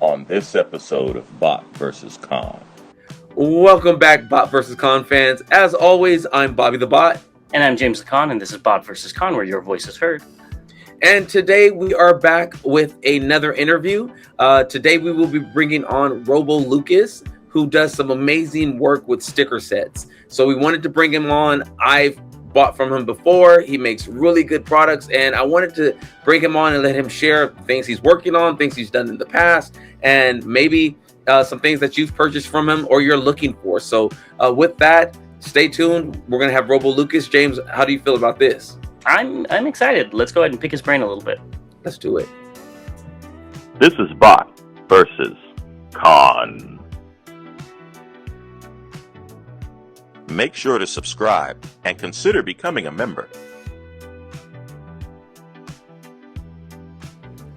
on this episode of Bot vs. Con. Welcome back, Bot vs. Con fans. As always, I'm Bobby the Bot. And I'm James the Con, and this is Bot vs. Con, where your voice is heard. And today we are back with another interview. Today we will be bringing on Robolukas, who does some amazing work with sticker sets. So we wanted to bring him on. I've bought from him before. He makes really good products, and I wanted to bring him on and let him share things he's working on, things he's done in the past, and maybe some things that you've purchased from him or you're looking for. So with that, stay tuned. We're going to have Robolukas. James, how do you feel about this? I'm excited. Let's go ahead and pick his brain a little bit. Let's do it. This is Bot vs. Con. Make sure to subscribe and consider becoming a member.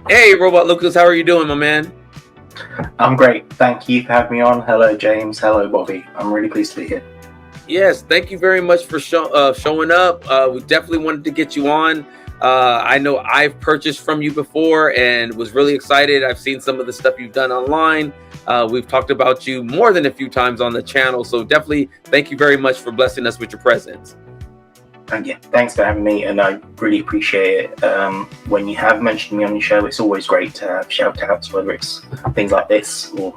Hey, Robolukas, how are you doing, my man? I'm great. Thank you for having me on. Hello, James. Hello, Bobby. I'm really pleased to be here. Yes, thank you very much for showing up. We definitely wanted to get you on. I know I've purchased from you before and was really excited. I've seen some of the stuff you've done online. We've talked about you more than a few times on the channel. So definitely thank you very much for blessing us with your presence. And yeah, thanks for having me. And I really appreciate it. When you have mentioned me on your show, it's always great to have shout outs, whether it's things like this or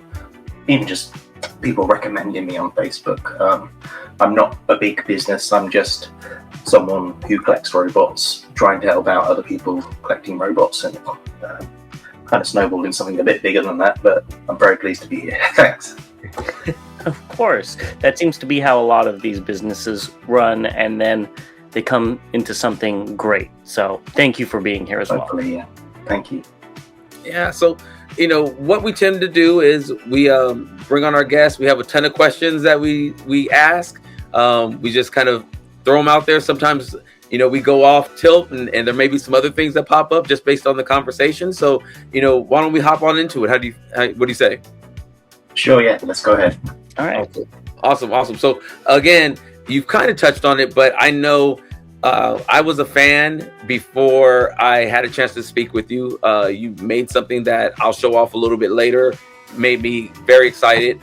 even just people recommending me on Facebook. I'm not a big business. I'm just someone who collects robots, trying to help out other people collecting robots, and kind of snowballed in something a bit bigger than that, but I'm very pleased to be here. Thanks. Of course. That seems to be how a lot of these businesses run, and then they come into something great. So thank you for being here as well. Hopefully, yeah. Thank you. Yeah, so what we tend to do is we bring on our guests. We have a ton of questions that we ask. We just kind of throw them out there. Sometimes we go off tilt, and there may be some other things that pop up just based on the conversation. So why don't we hop on into it? What do you say? Sure, yeah, let's go ahead. All right. Awesome. So again, you've kind of touched on it, but I know I was a fan before I had a chance to speak with you. You made something that I'll show off a little bit later. Made me very excited.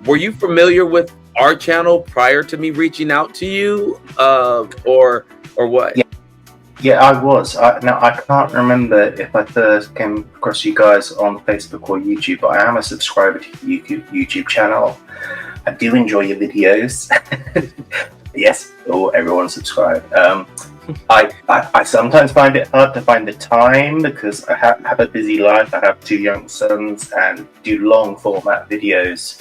Were you familiar with our channel prior to me reaching out to you, or what? Yeah, I was. Now, I can't remember if I first came across you guys on Facebook or YouTube, but I am a subscriber to your YouTube channel. I do enjoy your videos. Yes, everyone subscribe. I sometimes find it hard to find the time because I have a busy life. I have 2 young sons and do long format videos.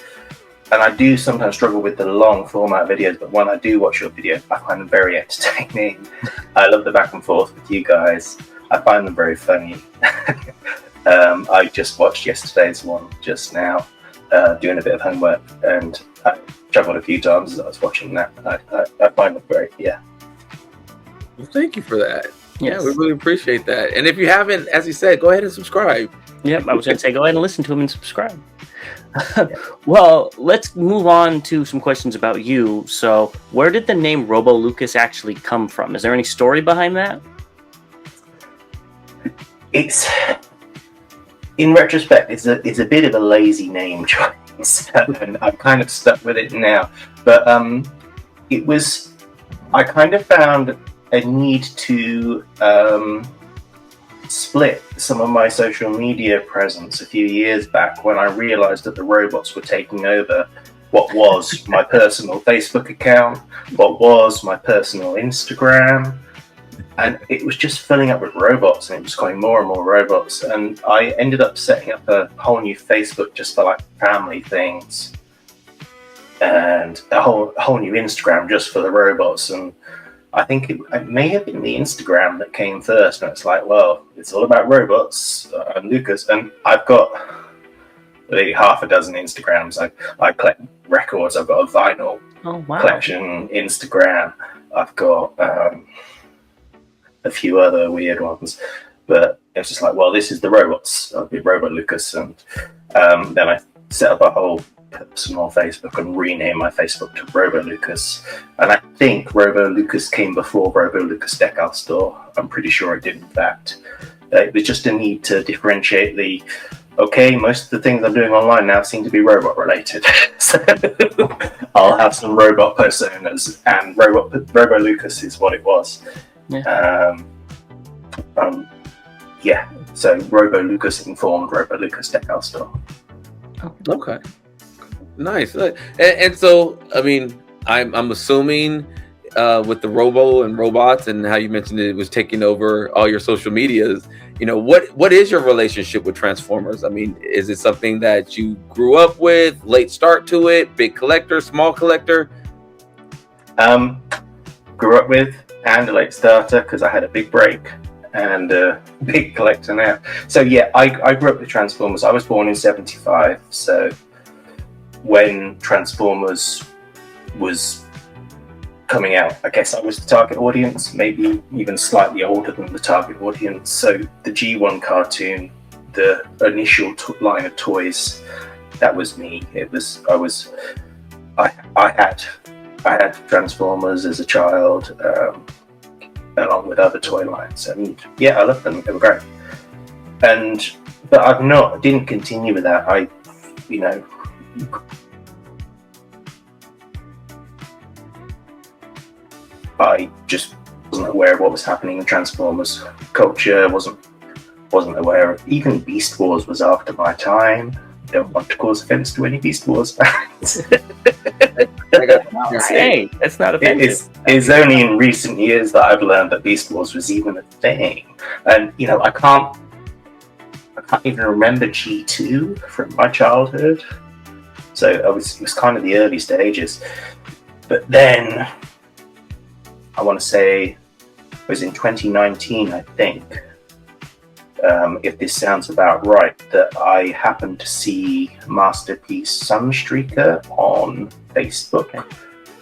And I do sometimes struggle with the long format videos, but when I do watch your videos, I find them very entertaining. I love the back and forth with you guys. I find them very funny. I just watched yesterday's one just now, doing a bit of homework, and I chuckled a few times as I was watching that. I find them great, yeah. Well, thank you for that. Yes. Yeah, we really appreciate that. And if you haven't, as you said, go ahead and subscribe. Yep, I was going to say, go ahead and listen to him and subscribe. Well, let's move on to some questions about you. So, where did the name Robolukas actually come from? Is there any story behind that? It's, in retrospect, it's a bit of a lazy name choice, and I'm kind of stuck with it now. But I kind of found a need to split some of my social media presence a few years back when I realized that the robots were taking over what was my personal Facebook account, what was my personal Instagram, and it was just filling up with robots, and it was going more and more robots, and I ended up setting up a whole new Facebook just for like family things, and a whole new Instagram just for the robots. And I think it may have been the Instagram that came first, and it's like, well, it's all about robots and Lucas. And I've got maybe half a dozen Instagrams. I collect records. I've got a vinyl collection Instagram. I've got a few other weird ones. But it's just like, well, this is the robots. I'll be Robolukas. And then I set up a whole personal Facebook and rename my Facebook to Robolukas. And I think Robolukas came before Robolukas Decal store. I'm pretty sure it did, in fact. It was just a need to differentiate the okay, most of the things I'm doing online now seem to be robot related. So I'll have some robot personas, and Robolukas is what it was. Yeah. Yeah, so Robolukas informed Robolukas Decal store. Okay, nice. And so, I mean, I'm assuming with the robo and robots and how you mentioned it was taking over all your social medias. You know, what is your relationship with Transformers? I mean, is it something that you grew up with, late start to it, big collector, small collector? Grew up with, and a late starter because I had a big break, and a big collector now. So yeah, I grew up with Transformers. I was born in '75, so when Transformers was coming out, I guess I was the target audience, maybe even slightly older than the target audience. So the G1 cartoon, the initial line of toys, that was me. I had Transformers as a child, along with other toy lines, and yeah, I loved them. They were great. But I didn't continue with that. I just wasn't aware of what was happening in Transformers culture. wasn't aware of, even Beast Wars was after my time. Don't want to cause offense to any Beast Wars fans. Hey, that's not offensive. It's only in recent years that I've learned that Beast Wars was even a thing. And I can't even remember G2 from my childhood. So it was kind of the early stages. But then I want to say it was in 2019, I think, if this sounds about right, that I happened to see Masterpiece Sunstreaker on Facebook.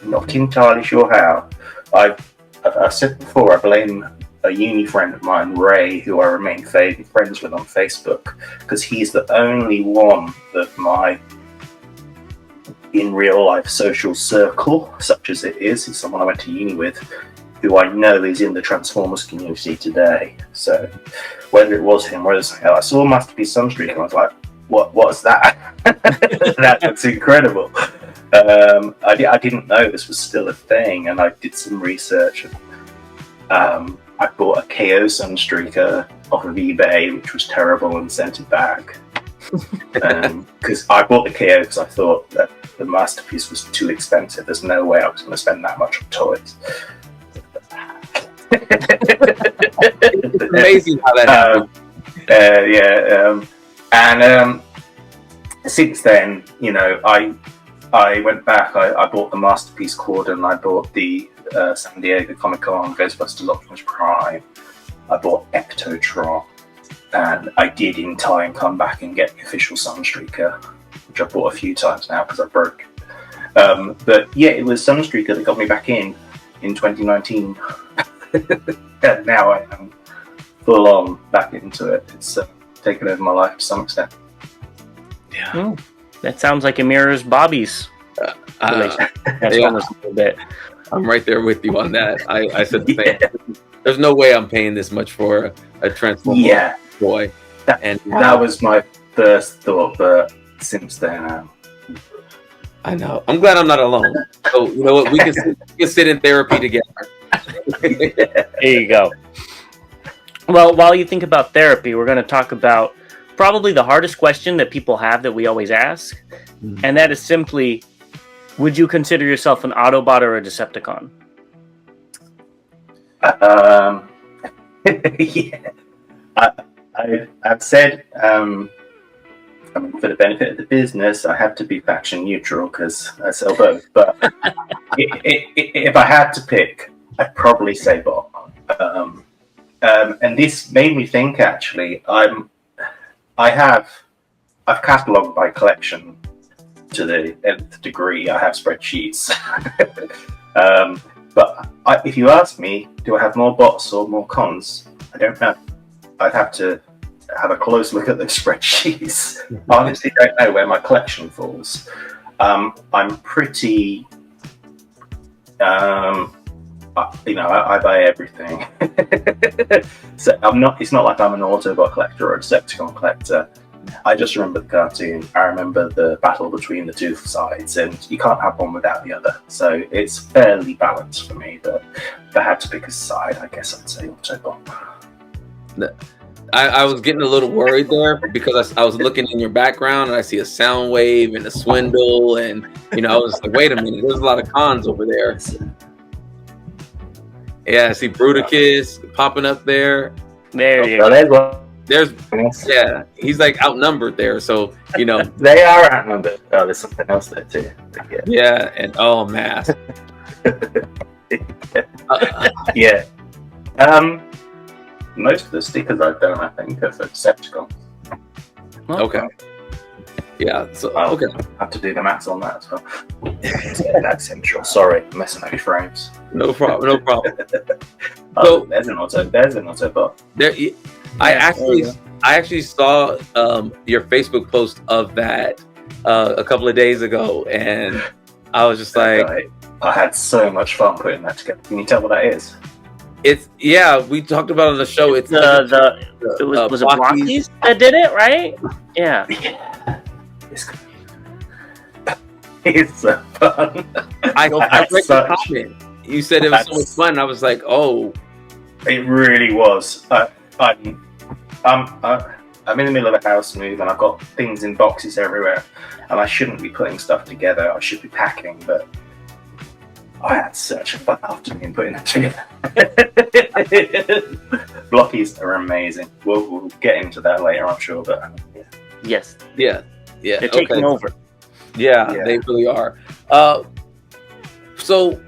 Not entirely sure how. I've said before, I blame a uni friend of mine, Ray, who I remain friends with on Facebook, because he's the only one of my in real life social circle, such as it is. He's someone I went to uni with, who I know is in the Transformers community today. So whether it was him or I saw Masterpiece Sunstreak and I was like, what's that? That's incredible. I didn't know this was still a thing, and I did some research. I bought a KO Sunstreaker off of eBay, which was terrible, and sent it back. Because I bought the KO because I thought that the Masterpiece was too expensive. There's no way I was going to spend that much on toys. It's amazing how that happened. Since then, I went back. I bought the Masterpiece Cord, and I bought the San Diego Comic-Con Ghostbusters Optimus Prime. I bought Ectotron, and I did in time come back and get the official Sunstreaker, which I bought a few times now because I broke. But yeah, it was Sunstreaker that got me back in 2019. And now I am full on back into it. It's taken over my life to some extent. Yeah. Oh, that sounds like it mirrors Bobby's relation. That's almost a little bit. I'm right there with you on that. I said the same. There's no way I'm paying this much for a Transformer toy. That was my first thought, but since then, I know. I'm glad I'm not alone. So you know what? We can sit in therapy together. There you go. Well, while you think about therapy, we're going to talk about probably the hardest question that people have that we always ask, and that is simply, would you consider yourself an Autobot or a Decepticon? Yeah. I've said, for the benefit of the business, I have to be faction neutral because I sell both. But if I had to pick, I'd probably say bot. And this made me think. Actually, I've catalogued my collection to the nth degree. I have spreadsheets. But if you ask me, do I have more bots or more cons? I don't know. I'd have to have a close look at those spreadsheets. I honestly don't know where my collection falls. I'm pretty, I buy everything. So it's not like I'm an Autobot collector or a Decepticon collector. I just remember the cartoon. I remember the battle between the two sides, and you can't have one without the other. So it's fairly balanced for me. But if I had to pick a side, I guess I'd say Autobot. I was getting a little worried there because I was looking in your background and I see a sound wave and a swindle, and I was like, wait a minute, there's a lot of cons over there. Yeah, I see Bruticus popping up there. There you So go. there's Yeah, he's like outnumbered there. So they are outnumbered. Oh, there's something else there too. yeah, and mask. Yeah. Most of the stickers I've done, I think, are for Decepticons. Okay. Yeah. So I'll okay. have to do the maths on that as well. That's central. Sorry, I'm messing up your frames. No problem. No problem. Oh, there's an Autobot. There, I actually saw your Facebook post of that a couple of days ago, and I was just like, I had so much fun putting that together. Can you tell what that is? We talked about it on the show. It's was it Blockies that did it, right? Yeah. It's so fun. I read the comment. You said it was so much fun. I was like, oh. It really was. I'm in the middle of a house move, and I've got things in boxes everywhere, and I shouldn't be putting stuff together. I should be packing, but I had such a fun afternoon putting that together. Blockies are amazing. We'll get into that later, I'm sure. But Yes. Yeah. They're taking over. Yeah, they really are. So,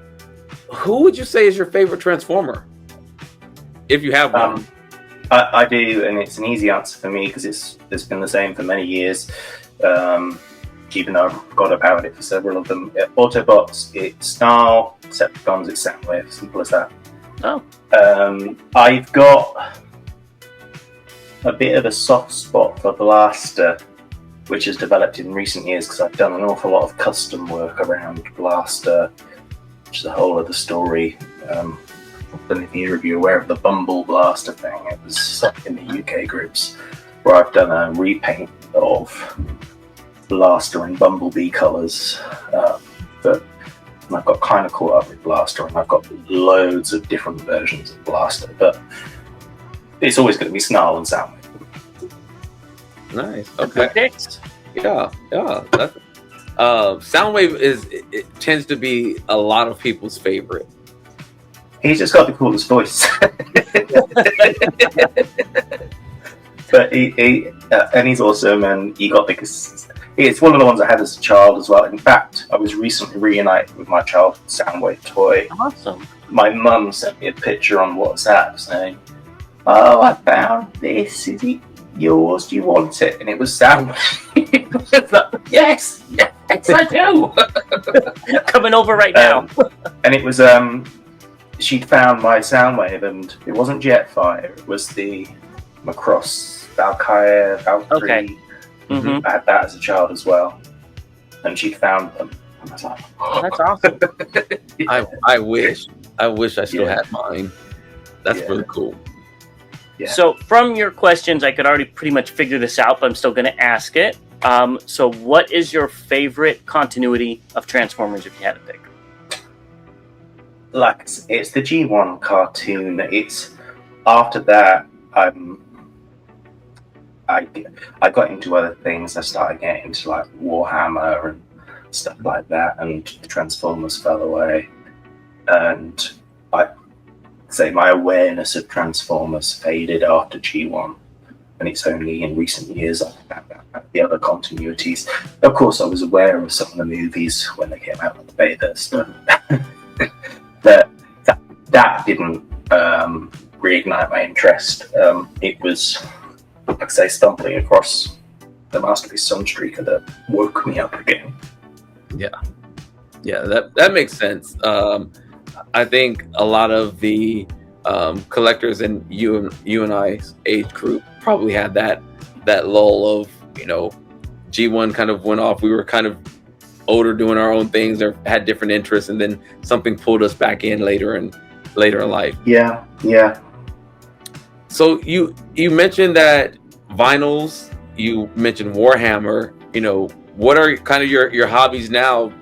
who would you say is your favorite Transformer? If you have one. I do, and it's an easy answer for me because it's been the same for many years. Even though I've forgot about it for several of them. Autobots, it's Snarl. Decepticons, it's Soundwave. Simple as that. Oh. I've got a bit of a soft spot for Blaster, which has developed in recent years because I've done an awful lot of custom work around Blaster, which is a whole other story. I don't know if you're aware of the Bumble Blaster thing. It was in the UK groups where I've done a repaint of Blaster and Bumblebee colours, but I've got kind of caught up with Blaster, and I've got loads of different versions of Blaster, but it's always going to be Snarl and Soundwave. Nice. Okay. Yeah. That's, Soundwave it tends to be a lot of people's favorite. He's just got the coolest voice. But and he's awesome, and he got because it's one of the ones I had as a child as well. In fact, I was recently reunited with my childhood Soundwave toy. Awesome. My mum sent me a picture on WhatsApp saying, "Oh, I found this. Is it yours? Do you want it?" And it was Soundwave. Like, yes, I do. Coming over right now. And it was she'd found my Soundwave, and it wasn't Jetfire. It was the Macross Valkyrie. Okay. Mm-hmm. I had that as a child as well, and she found them. And I was like, That's awesome. I wish I still had mine. That's really cool. Yeah. So from your questions, I could already pretty much figure this out, but I'm still going to ask it. So what is your favorite continuity of Transformers if you had to pick? Like, it's the G1 cartoon. It's after that, I got into other things. I started getting into like Warhammer and stuff like that, and the Transformers fell away. And I say my awareness of Transformers faded after G1, and it's only in recent years I found out the other continuities. Of course, I was aware of some of the movies when they came out, like the Bathurst, but that didn't reignite my interest. It was, like I say, stumbling across the Masterpiece Sunstreaker that woke me up again. Yeah, that makes sense. I think a lot of the collectors in you and I's age group probably had that lull of, G1 kind of went off. We were kind of older, doing our own things, or had different interests, and then something pulled us back in later in life. Yeah. So you mentioned that vinyls you mentioned Warhammer. What are kind of your hobbies now?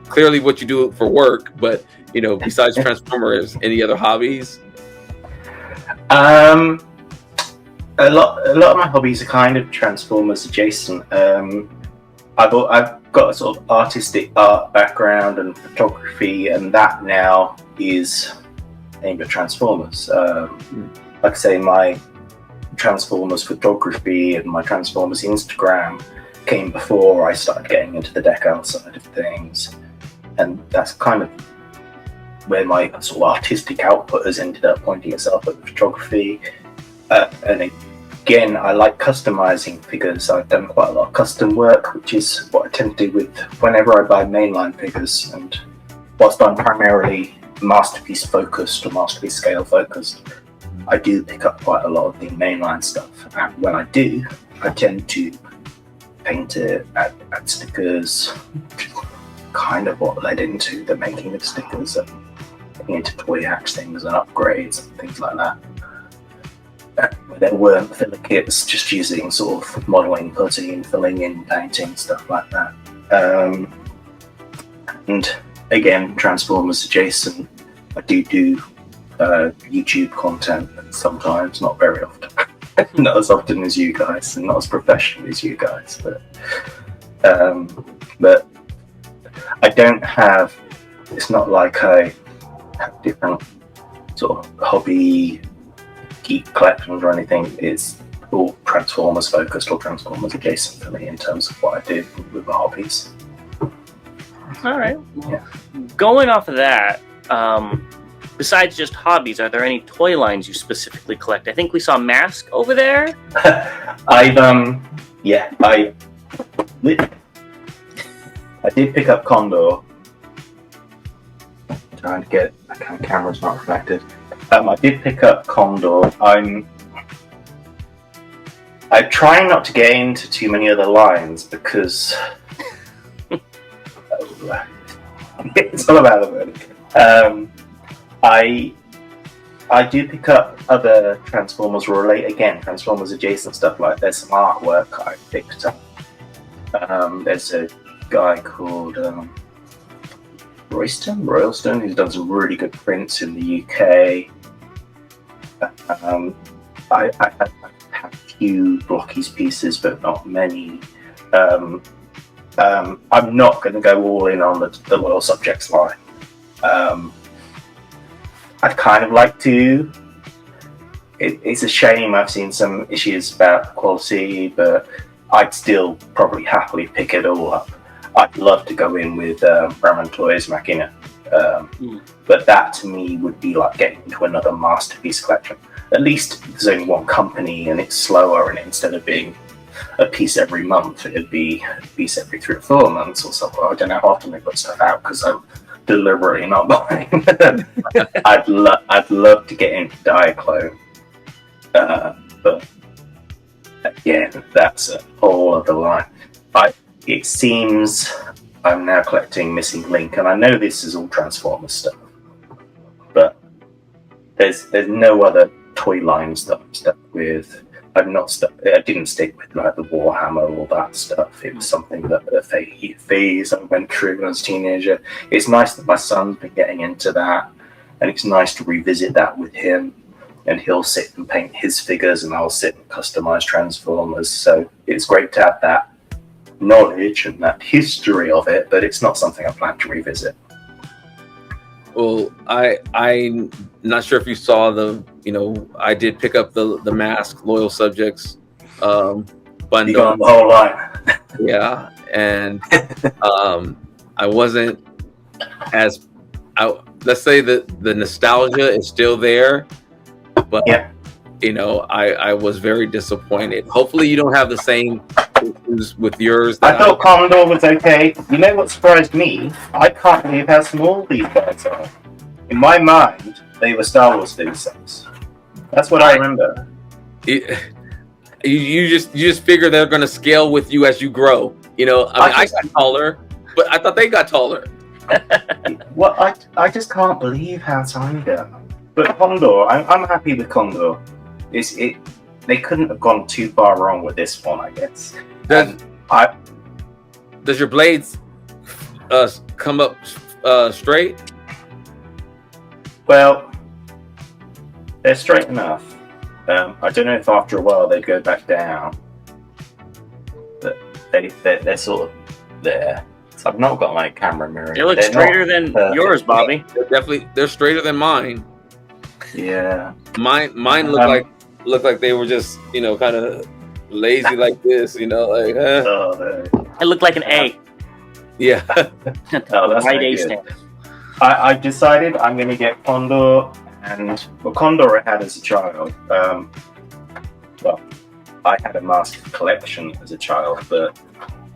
Clearly what you do for work, but besides Transformers, any other hobbies? A lot of my hobbies are kind of Transformers adjacent. I've got a sort of artistic art background and photography, and that now is aimed at Transformers. Like I say, my Transformers photography and my Transformers Instagram came before I started getting into the Decal side of things, and that's kind of where my sort of artistic output has ended up pointing itself at the photography. And again, I like customizing figures. I've done quite a lot of custom work, which is what I tend to do with whenever I buy mainline figures. And whilst I'm primarily masterpiece focused or masterpiece scale focused, I do pick up quite a lot of the mainline stuff. And when I do, I tend to paint it, add stickers, which is kind of what led into the making of stickers and getting into toy hacks things and upgrades and things like that. There weren't filler kits, just using sort of modelling, putting, filling in, painting, stuff like that. And again, Transformers adjacent, I do YouTube content sometimes, not very often. Not as often as you guys, and not as professional as you guys, but I don't have, it's not like I have different sort of hobby geek collections or anything. It's all Transformers focused or Transformers adjacent for me in terms of what I do with my hobbies. All right. Yeah. Going off of that, besides just hobbies, are there any toy lines you specifically collect? I think we saw Mask over there. I did pick up Condor. Trying to get, camera's not reflected. I did pick up Condor. I'm trying not to get into too many other lines because it's all about the word. I do pick up other Transformers Transformers adjacent stuff. Like there's some artwork I picked up. There's a guy called Royston, who's done some really good prints in the UK. I have a few Blockies pieces, but not many. I'm not going to go all in on the Loyal Subjects line. I'd kind of like to. It's a shame I've seen some issues about quality, but I'd still probably happily pick it all up. I'd love to go in with Ramen Toys Machina, but that to me would be like getting into another masterpiece collection. At least there's only one company and it's slower, and instead of being a piece every month, it'd be a piece every 3 or 4 months or something. I don't know how often they put stuff out because I'm deliberately not buying. I'd love to get into Diaclone, but again, that's a whole other line. It seems I'm now collecting Missing Link, and I know this is all Transformers stuff, but there's no other toy lines that I'm stuck with. I didn't stick with like the Warhammer or all that stuff. It was something that a phase I went through when I was a teenager. It's nice that my son's been getting into that, and it's nice to revisit that with him. And he'll sit and paint his figures, and I'll sit and customize Transformers. So it's great to have that knowledge and that history of it, but it's not something I plan to revisit. Well, I'm not sure if you saw I did pick up the Mask Loyal Subjects bundle. You got the whole line. Yeah, and I wasn't as let's say that the nostalgia is still there, but yeah. I was very disappointed. Hopefully you don't have the same issues with yours. I thought Condor was okay. You know what surprised me? I can't believe how small these guys are. In my mind, they were Star Wars figure sets. That's what I remember. You just figure they're going to scale with you as you grow. I got taller, but I thought they got taller. Well, I just can't believe how tiny they are. But Condor, I'm happy with Condor. they couldn't have gone too far wrong with this one, I guess. Does your blades come up straight? Well, they're straight enough. I don't know if after a while they'd go back down, but they're sort of there. So I've not got my camera mirror. They look straighter than yours, Bobby. They're straighter than mine. Yeah. Mine look like they were just, you know, kind of lazy like this, you know, like. It looked like an A. Yeah. That's right A good. stand. I decided I'm going to get Condor, and Condor I had as a child. Well, I had a mask collection as a child, but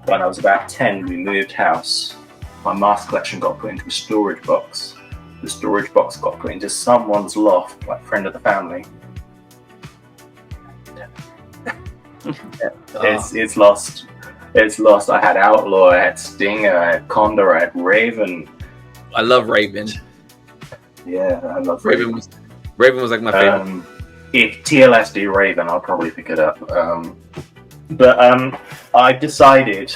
when I was about 10, we moved house. My mask collection got put into a storage box. The storage box got put into someone's loft, like friend of the family. It's lost. It's lost. I had Outlaw, I had Stinger, I had Condor, I had Raven. I love Raven. Yeah, I love Raven. Raven was like my favorite. If TLS do Raven, I'll probably pick it up. But I decided,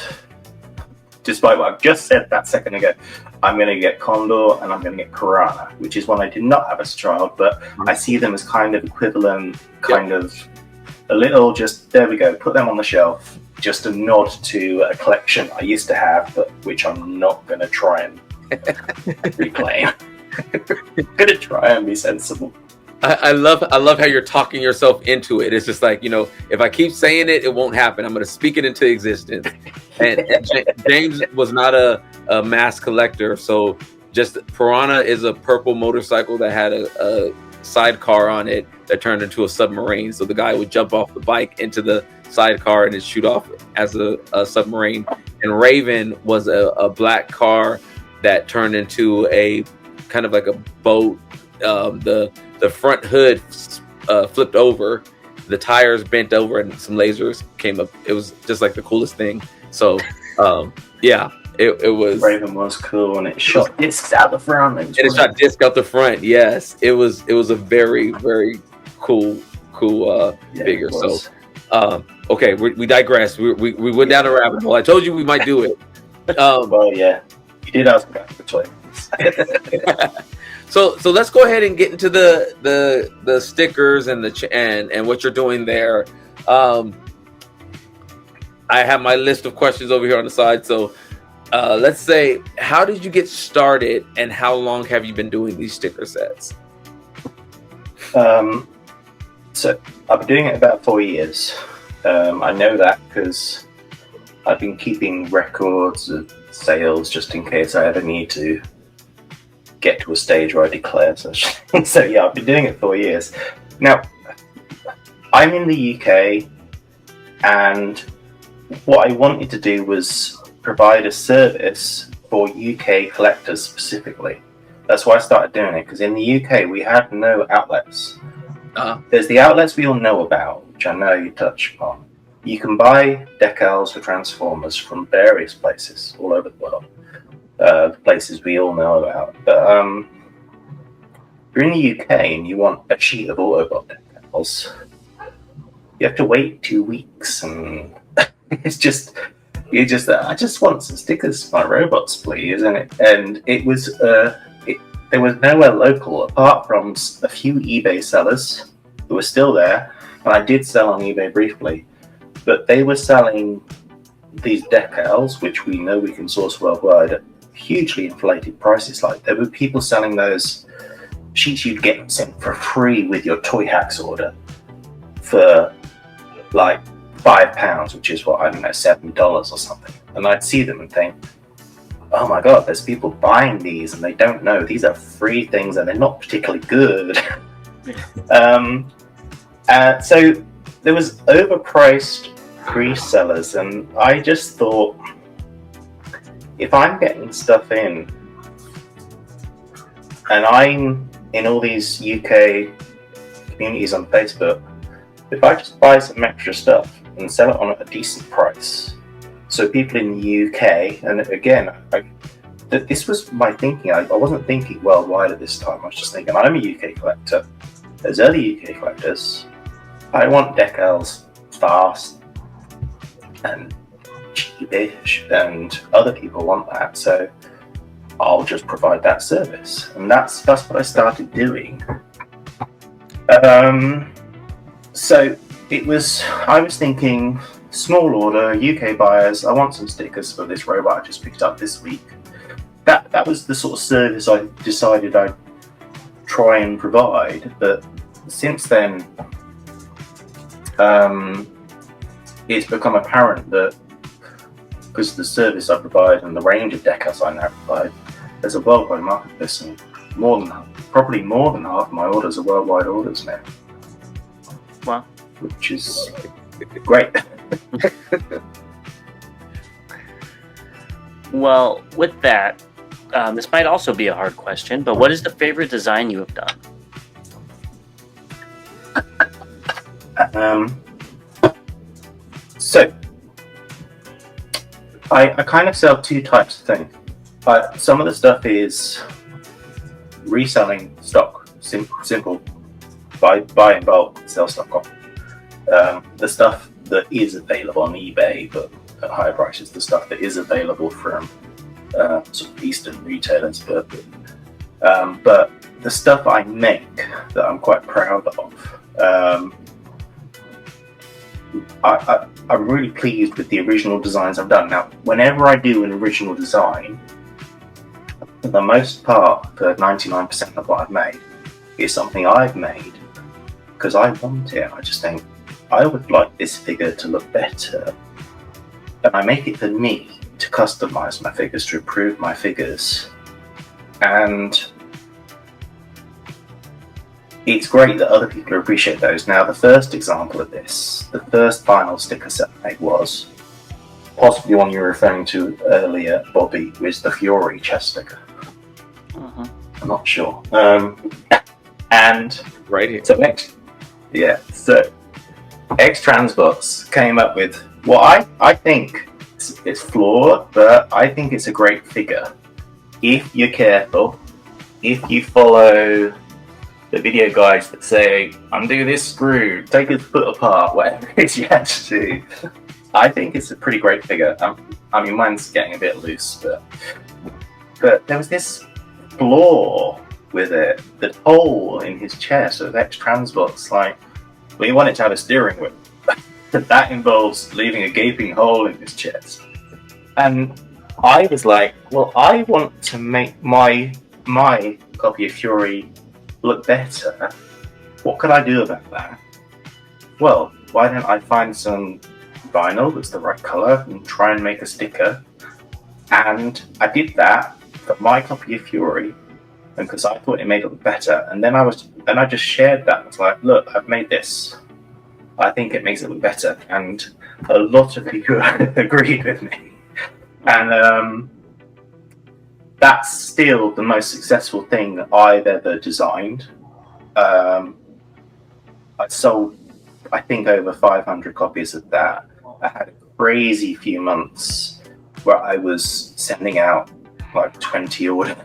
despite what I've just said that second ago, I'm going to get Condor and I'm going to get Piranha, which is one I did not have as a child, but I see them as kind of equivalent, kind of a little, just, there we go, put them on the shelf. Just a nod to a collection I used to have, but which I'm not going to try and reclaim. I'm going to try and be sensible. I love how you're talking yourself into it. It's just like, you know, if I keep saying it, it won't happen. I'm going to speak it into existence. And James was not a mask collector, so just Piranha is a purple motorcycle that had a sidecar on it that turned into a submarine. So the guy would jump off the bike into the sidecar and it'd shoot off as a submarine. And Raven was a black car that turned into a kind of like a boat. The front hood flipped over, the tires bent over, and some lasers came up. It was just like the coolest thing. So, yeah, it was. Raven was cool, and it shot discs out the front. It shot disc out the front. Yes, it was a very, very cool figure. So, okay, we digress. We went down a rabbit hole. I told you we might do it. Well, yeah, you did ask about the twins. So let's go ahead and get into the stickers and and what you're doing there. I have my list of questions over here on the side. So let's say, how did you get started, and how long have you been doing these sticker sets? So I've been doing it about 4 years. I know that because I've been keeping records of sales just in case I ever need to get to a stage where I declare such. So yeah, I've been doing it 4 years. Now, I'm in the UK, and what I wanted to do was provide a service for UK collectors specifically. That's why I started doing it, because in the UK we had no outlets. There's the outlets we all know about, which I know you touched upon. You can buy decals for Transformers from various places all over the world. Places we all know about. But if you're in the UK and you want a sheet of Autobot decals, you have to wait 2 weeks, and it's just I just want some stickers for my robots, please. And it was there was nowhere local apart from a few eBay sellers who were still there, and I did sell on eBay briefly, but they were selling these decals, which we know we can source worldwide at hugely inflated prices. Like, there were people selling those sheets you'd get sent for free with your Toy Hacks order for like £5, which is what, I don't know, $7 or something. And I'd see them and think, oh my god, there's people buying these and they don't know these are free things and they're not particularly good. So there was overpriced pre-sellers, and I just thought, if I'm getting stuff in, and I'm in all these UK communities on Facebook, if I just buy some extra stuff and sell it on a decent price, so people in the UK, and again, this was my thinking, I wasn't thinking worldwide at this time, I was just thinking, I'm a UK collector, there's other UK collectors, I want decals fast and cheapish, and other people want that, so I'll just provide that service. And that's what I started doing. So I was thinking, small order, UK buyers, I want some stickers for this robot I just picked up this week. That was the sort of service I decided I'd try and provide, but since then, it's become apparent that because of the service I provide and the range of decals I now provide, there's a worldwide market for this, and probably more than half of my orders are worldwide orders now. Wow. Which is great. Well, with that, this might also be a hard question, but what is the favorite design you have done? So, I kind of sell two types of things. Some of the stuff is reselling stock, simple, buy in bulk, sell stock on. The stuff that is available on eBay, but at higher prices, the stuff that is available from sort of Eastern retailers, but the stuff I make that I'm quite proud of, I'm really pleased with the original designs I've done. Now, whenever I do an original design, for the most part, for 99% of what I've made, is something I've made because I want it. I just think, I would like this figure to look better. And I make it for me to customize my figures, to improve my figures. And it's great that other people appreciate those. Now, the first example of this, the first final sticker set I made was possibly one you were referring to earlier, Bobby, was the Fury chest sticker. Uh-huh. I'm not sure. And Right here. so X-Transbots came up with what I think it's flawed, but I think it's a great figure. If you're careful, if you follow the video guides that say, undo this screw, take his foot apart, whatever it is you have to do, I think it's a pretty great figure. I mean, mine's getting a bit loose, but there was this flaw with it, the hole in his chest. So X-Transbots, like, well, you want it to have a steering wheel. That involves leaving a gaping hole in his chest. And I was like, well, I want to make my copy of Fury look better. What could I do about that? Well, why don't I find some vinyl that's the right color and try and make a sticker? And I did that for my copy of Fury, and because I thought it made it look better. And then I just shared that. I was like, look, I've made this. I think it makes it look better. And a lot of people agreed with me. And that's still the most successful thing I've ever designed. I sold, I think, over 500 copies of that. I had a crazy few months where I was sending out like 20 orders.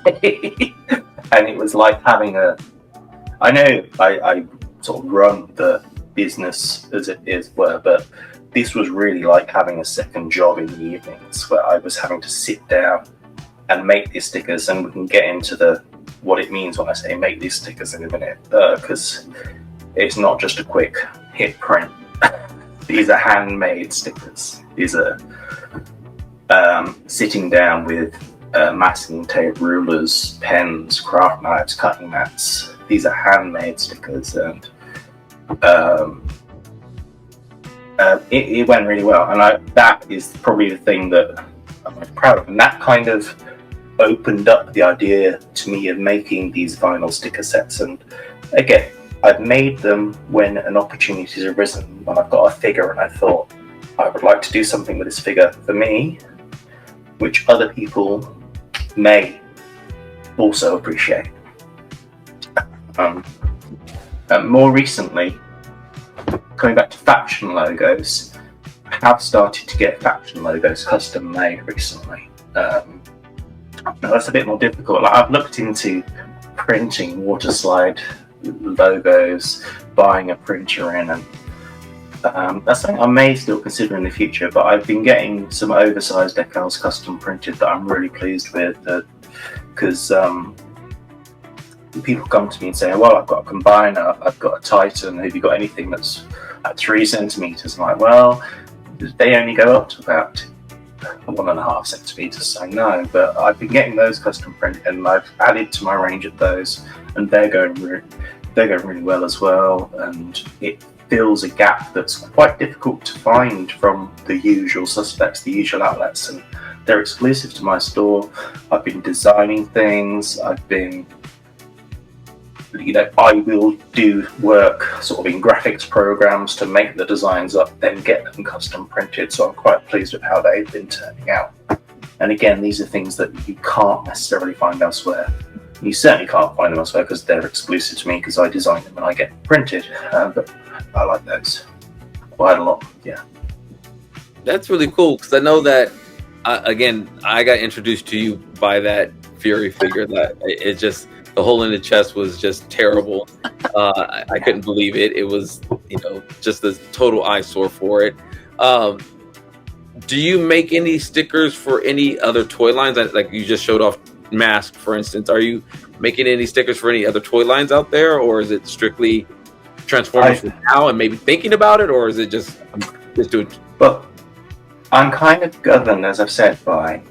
And it was like having I know I sort of run the business as it is, but this was really like having a second job in the evenings where I was having to sit down and make these stickers, and we can get into what it means when I say make these stickers in a minute, because it's not just a quick hit print. These are handmade stickers. These are sitting down with masking tape, rulers, pens, craft knives, cutting mats. These are handmade stickers, and it went really well. And that is probably the thing that I'm most proud of. And that kind of opened up the idea to me of making these vinyl sticker sets. And again, I've made them when an opportunity has arisen, when I've got a figure and I thought I would like to do something with this figure for me, which other people may also appreciate. More recently, coming back to faction logos, I have started to get faction logos custom made recently. That's a bit more difficult. Like, I've looked into printing water slide logos, buying a printer in, and that's something I may still consider in the future. But I've been getting some oversized decals custom printed that I'm really pleased with, because people come to me and say, well, I've got a combiner, I've got a Titan, have you got anything that's at 3 centimeters? I'm like, well, they only go up to about 1.5 centimeters, so no, but I've been getting those custom printed and I've added to my range of those, and they're going really well as well, and it fills a gap that's quite difficult to find from the usual suspects, the usual outlets, and they're exclusive to my store. I've been designing things, I will do work sort of in graphics programs to make the designs up, then get them custom printed. So I'm quite pleased with how they've been turning out. And again, these are things that you can't necessarily find elsewhere. You certainly can't find them elsewhere because they're exclusive to me, because I design them and I get them printed. But I like those quite a lot. Yeah, That's really cool, because I know that again, I got introduced to you by that Fury figure. That it just, the hole in the chest was just terrible. I couldn't believe it. It was, just a total eyesore for it. Do you make any stickers for any other toy lines? Like you just showed off Mask, for instance. Are you making any stickers for any other toy lines out there, or is it strictly Transformers now and maybe thinking about it, or is it just doing? But I'm kind of governed, as I've said, by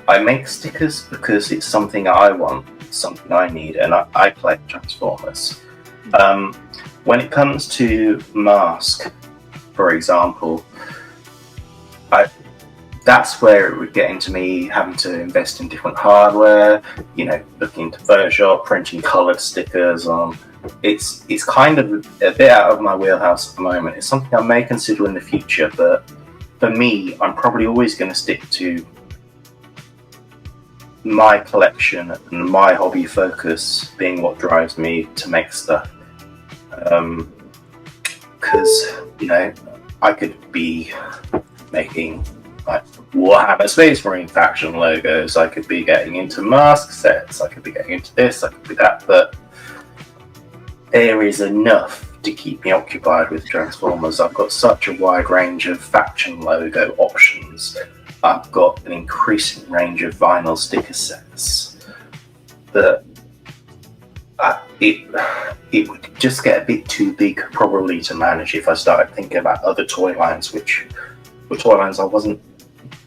I make stickers because it's something I want, something I need, and I play Transformers. When it comes to Mask, for example, that's where it would get into me having to invest in different hardware, looking into Photoshop, printing coloured stickers on. It's kind of a bit out of my wheelhouse at the moment. It's something I may consider in the future, but for me, I'm probably always going to stick to my collection and my hobby focus being what drives me to make stuff. Because, I could be making like Warhammer Space Marine faction logos, I could be getting into mask sets, I could be getting into this, I could be that, but there is enough to keep me occupied with Transformers. I've got such a wide range of faction logo options. I've got an increasing range of vinyl sticker sets that it would just get a bit too big probably to manage if I started thinking about other toy lines, which were toy lines I wasn't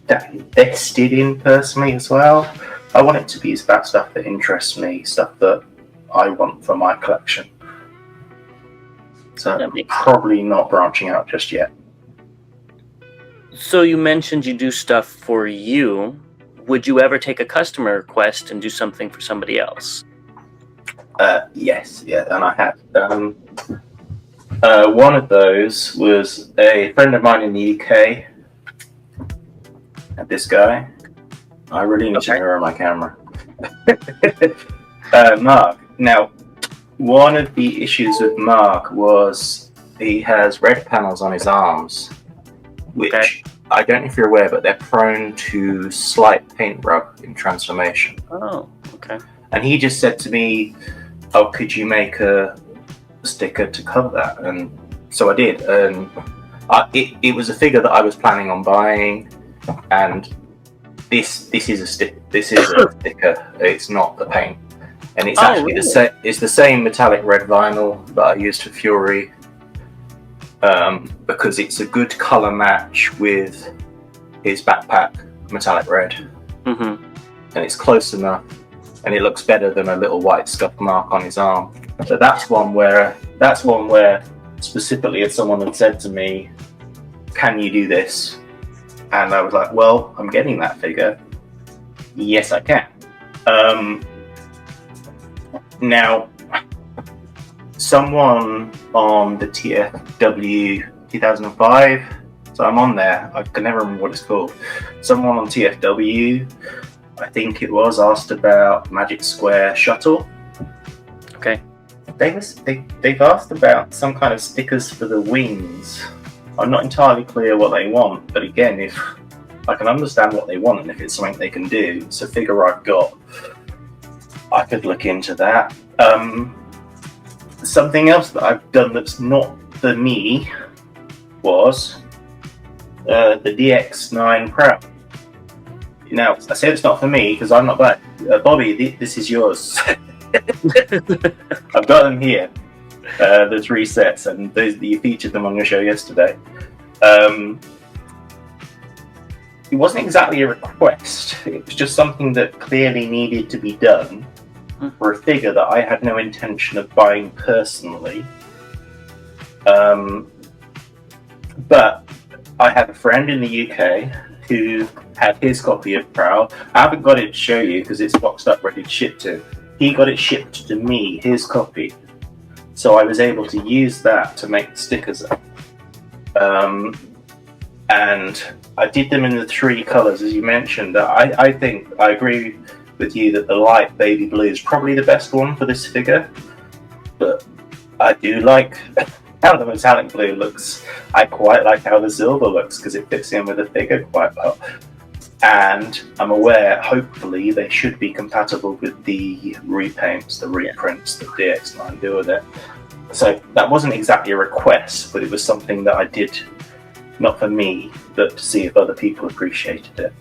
that invested in personally as well. I want it to be about stuff that interests me, stuff that I want for my collection. So probably not branching out just yet. So you mentioned you do stuff for you. Would you ever take a customer request and do something for somebody else? Yes, and I have. One of those was a friend of mine in the UK. This guy. I really need to mirror my camera. Mark. Now, one of the issues with Mark was he has red panels on his arms, which I don't know if you're aware, but they're prone to slight paint rub in transformation. Oh, okay. And he just said to me, "Oh, could you make a sticker to cover that?" And so I did. And it was a figure that I was planning on buying, and this is a sticker. It's not the paint. And it's actually it's the same metallic red vinyl that I used for Fury, because it's a good color match with his backpack, metallic red, and it's close enough, and it looks better than a little white scuff mark on his arm. So that's one where specifically if someone had said to me, "Can you do this?" and I was like, "Well, I'm getting that figure. Yes, I can." Now, someone on the TFW 2005, so I'm on there, I can never remember what it's called. Someone on TFW, I think it was, asked about Magic Square Shuttle. Okay. They've asked about some kind of stickers for the wings. I'm not entirely clear what they want, but again, if I can understand what they want and if it's something they can do, it's a figure I've got. I could look into that. something else that I've done that's not for me was the DX9 Pro. Now, I say it's not for me because I'm not buying. Bobby, this is yours. I've got them here. The 3 sets, and you featured them on your show yesterday. It wasn't exactly a request. It was just something that clearly needed to be done for a figure that I had no intention of buying personally. But I had a friend in the UK who had his copy of Prowl. I haven't got it to show you because it's boxed up ready to ship to. He got it shipped to me, his copy. So I was able to use that to make the stickers up. And I did them in the 3 colours, as you mentioned. I think I agree with you that the light baby blue is probably the best one for this figure. But I do like how the metallic blue looks. I quite like how the silver looks because it fits in with the figure quite well. And I'm aware, hopefully, they should be compatible with the repaints, the reprints that DX9 do with it. So that wasn't exactly a request, but it was something that I did, not for me, but to see if other people appreciated it.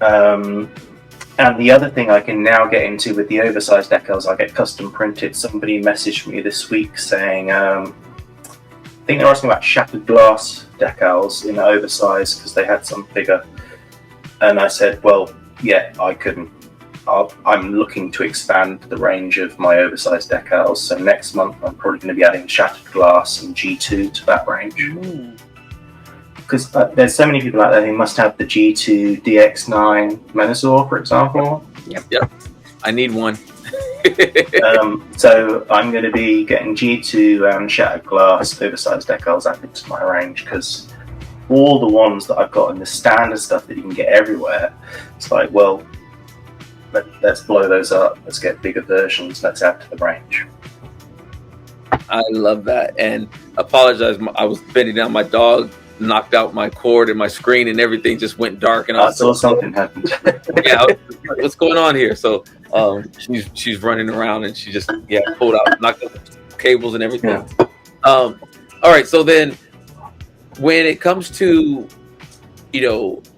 And the other thing I can now get into with the oversized decals, I get custom printed. Somebody messaged me this week saying, I think they're asking about shattered glass decals in the oversized because they had some figure. And I said, well, yeah, I can. I'm looking to expand the range of my oversized decals. So next month, I'm probably going to be adding shattered glass and G2 to that range. Because there's so many people out there who must have the G2 DX9 Menazor, for example. Yep. I need one. So I'm going to be getting G2 and shattered glass oversized decals added to my range because all the ones that I've got in the standard stuff that you can get everywhere, it's like, well, let's blow those up. Let's get bigger versions. Let's add to the range. I love that. And apologize, I was bending down. My dog knocked out my cord and my screen and everything just went dark. And I saw something happened. Yeah, what's going on here? So she's running around and she just pulled out, knocked out the cables and everything. Yeah. All right. So then, when it comes to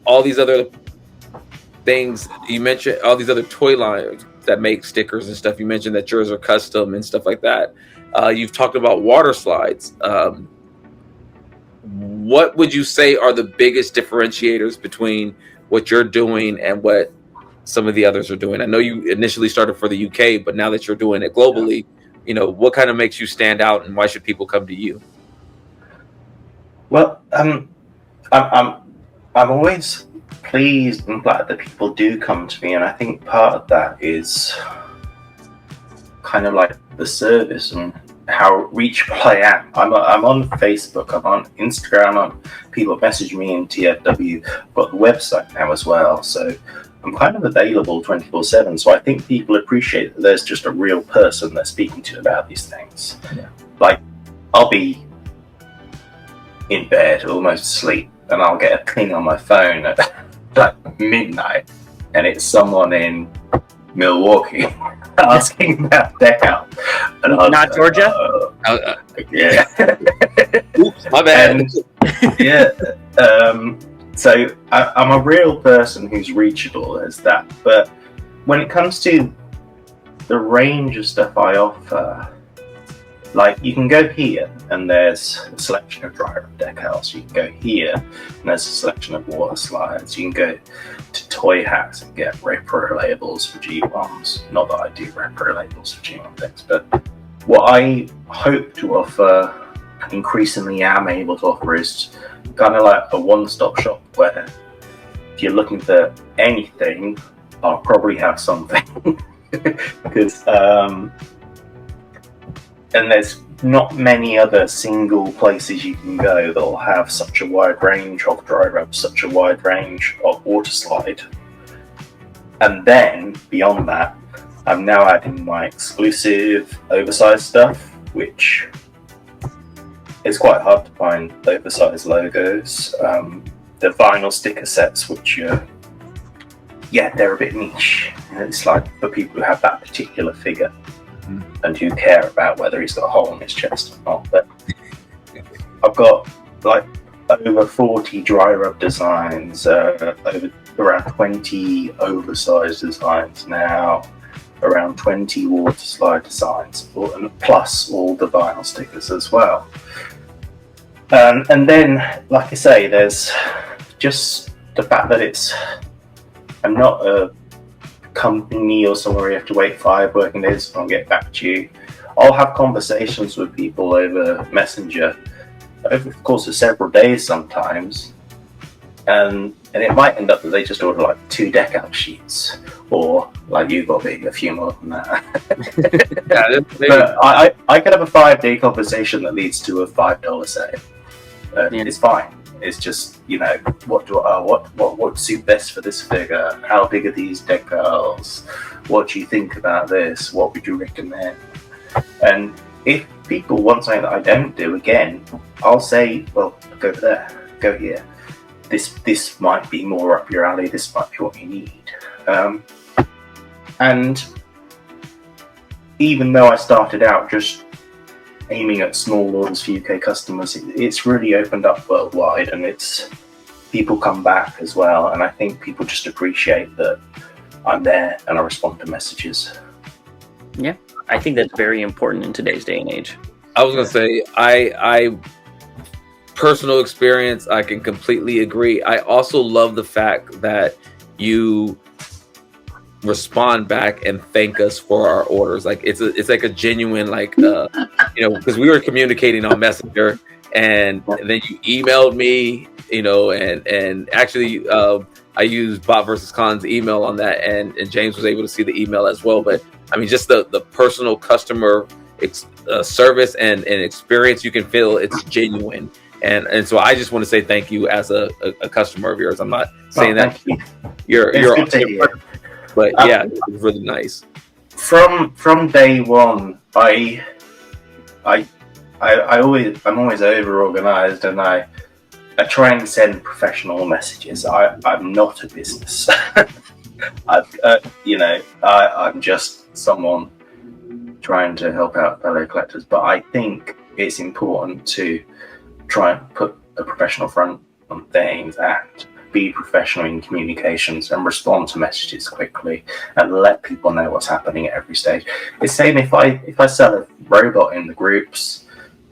all these other things, you mentioned all these other toy lines that make stickers and stuff. You mentioned that yours are custom and stuff like that. You've talked about water slides. What would you say are the biggest differentiators between what you're doing and what some of the others are doing? I know you initially started for the UK, but now that you're doing it globally, what kind of makes you stand out and why should people come to you? Well, I'm always pleased and glad that people do come to me, and I think part of that is kind of like the service and how reachable I am. I'm on Facebook, I'm on Instagram, people message me in TFW, I've got the website now as well, so I'm kind of available 24/7. So I think people appreciate that there's just a real person they're speaking to about these things. Yeah. Like, I'll be in bed, almost asleep, and I'll get a ping on my phone at like midnight, and it's someone in Milwaukee asking about Decal. And Not like, Georgia? Yeah. Oops, my bad. So I'm a real person who's reachable as that. But when it comes to the range of stuff I offer, like you can go here and there's a selection of dry rub decals. You can go here and there's a selection of water slides. You can go to toy hacks and get repro labels for G1s. Not that I do repro labels for G1 things, but what I hope to offer, increasingly am able to offer, is kind of like a one-stop shop where if you're looking for anything, I'll probably have something. Because and there's not many other single places you can go that will have such a wide range of dry rub, such a wide range of water slide. And then, beyond that, I'm now adding my exclusive oversized stuff, which is quite hard to find oversized logos. The vinyl sticker sets, which they're a bit niche. It's like for people who have that particular figure. and who care about whether he's got a hole in his chest or not. But I've got like over 40 dry rub designs, over around 20 oversized designs now, around 20 water slide designs, plus all the vinyl stickers as well. And then, like I say, there's just the fact that I'm not a company or somewhere you have to wait 5 working days and get back to you. I'll have conversations with people over Messenger over the course of several days sometimes, and it might end up that they just order like 2 Decal sheets, or like you got me, a few more than that. But I could have a 5-day conversation that leads to a $5 sale. It's fine. It's just, what would suit best for this figure? How big are these decals? What do you think about this? What would you recommend? And if people want something that I don't do, again, I'll say, well, go there, go here. This might be more up your alley. This might be what you need. And even though I started out just aiming at small orders for UK customers, it's really opened up worldwide, and people come back as well. And I think people just appreciate that I'm there and I respond to messages. Yeah, I think that's very important in today's day and age. I was gonna say, I personal experience, I can completely agree. I also love the fact that you respond back and thank us for our orders. Like it's like a genuine, like because we were communicating on Messenger, and then you emailed me, and actually I used Bot versus Con's email on that, and James was able to see the email as well. But I mean, just the personal customer service and experience, you can feel it's genuine. And so I just want to say thank you as a customer of yours. I'm not saying that you're good to hear. But yeah, it's really nice. From day one, I'm always over organized, and I try and send professional messages. I'm not a business. I'm just someone trying to help out fellow collectors. But I think it's important to try and put a professional front on things and be professional in communications and respond to messages quickly and let people know what's happening at every stage. It's same if I sell a robot in the groups,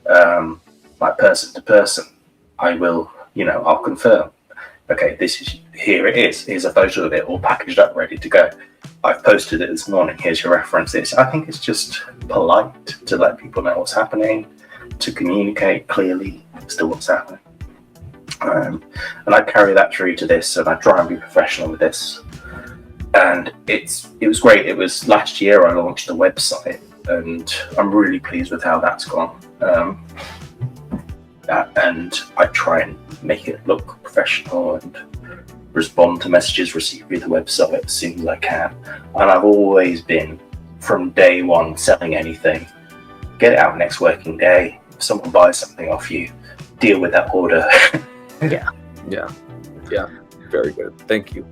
like person to person, I will, I'll confirm. Okay, here it is. Here's a photo of it all packaged up, ready to go. I've posted it this morning. Here's your reference. I think it's just polite to let people know what's happening, to communicate clearly as to what's happening. And I carry that through to this, and I try and be professional with this. And it was great. It was last year I launched a website, and I'm really pleased with how that's gone. And I try and make it look professional and respond to messages received through the website as soon as I can. And I've always been, from day one, selling anything, get it out next working day. If someone buys something off you, deal with that order. Yeah. Very good. Thank you.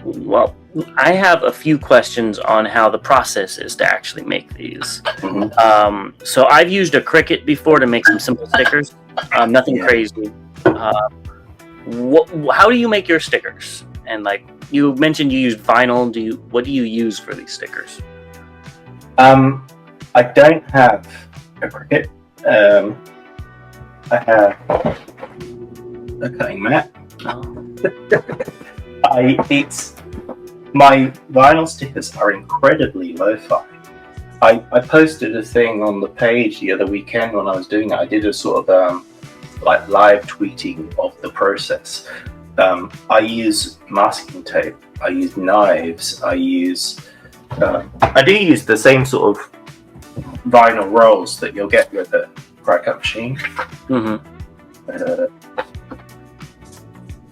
Well, I have a few questions on how the process is to actually make these. Mm-hmm. So I've used a Cricut before to make some simple stickers. Nothing crazy. How do you make your stickers? And like you mentioned, you used vinyl. What do you use for these stickers? I don't have a Cricut. I have a cutting mat. My vinyl stickers are incredibly lo-fi. I posted a thing on the page the other weekend when I was doing it. I did a sort of like live tweeting of the process. I use masking tape. I use knives. I do use the same sort of vinyl rolls that you'll get with a cry cut machine. Mm-hmm.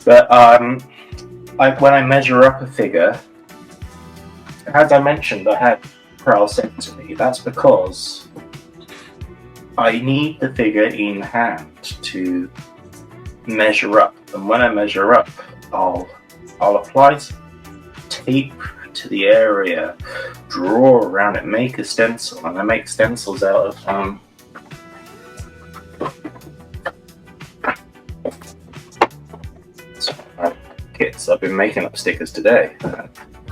But when I measure up a figure, as I mentioned, I had Pearl sent to me. That's because I need the figure in hand to measure up, and when I measure up, I'll apply tape to the area, draw around it, make a stencil, and I make stencils out of kits. I've been making up stickers today.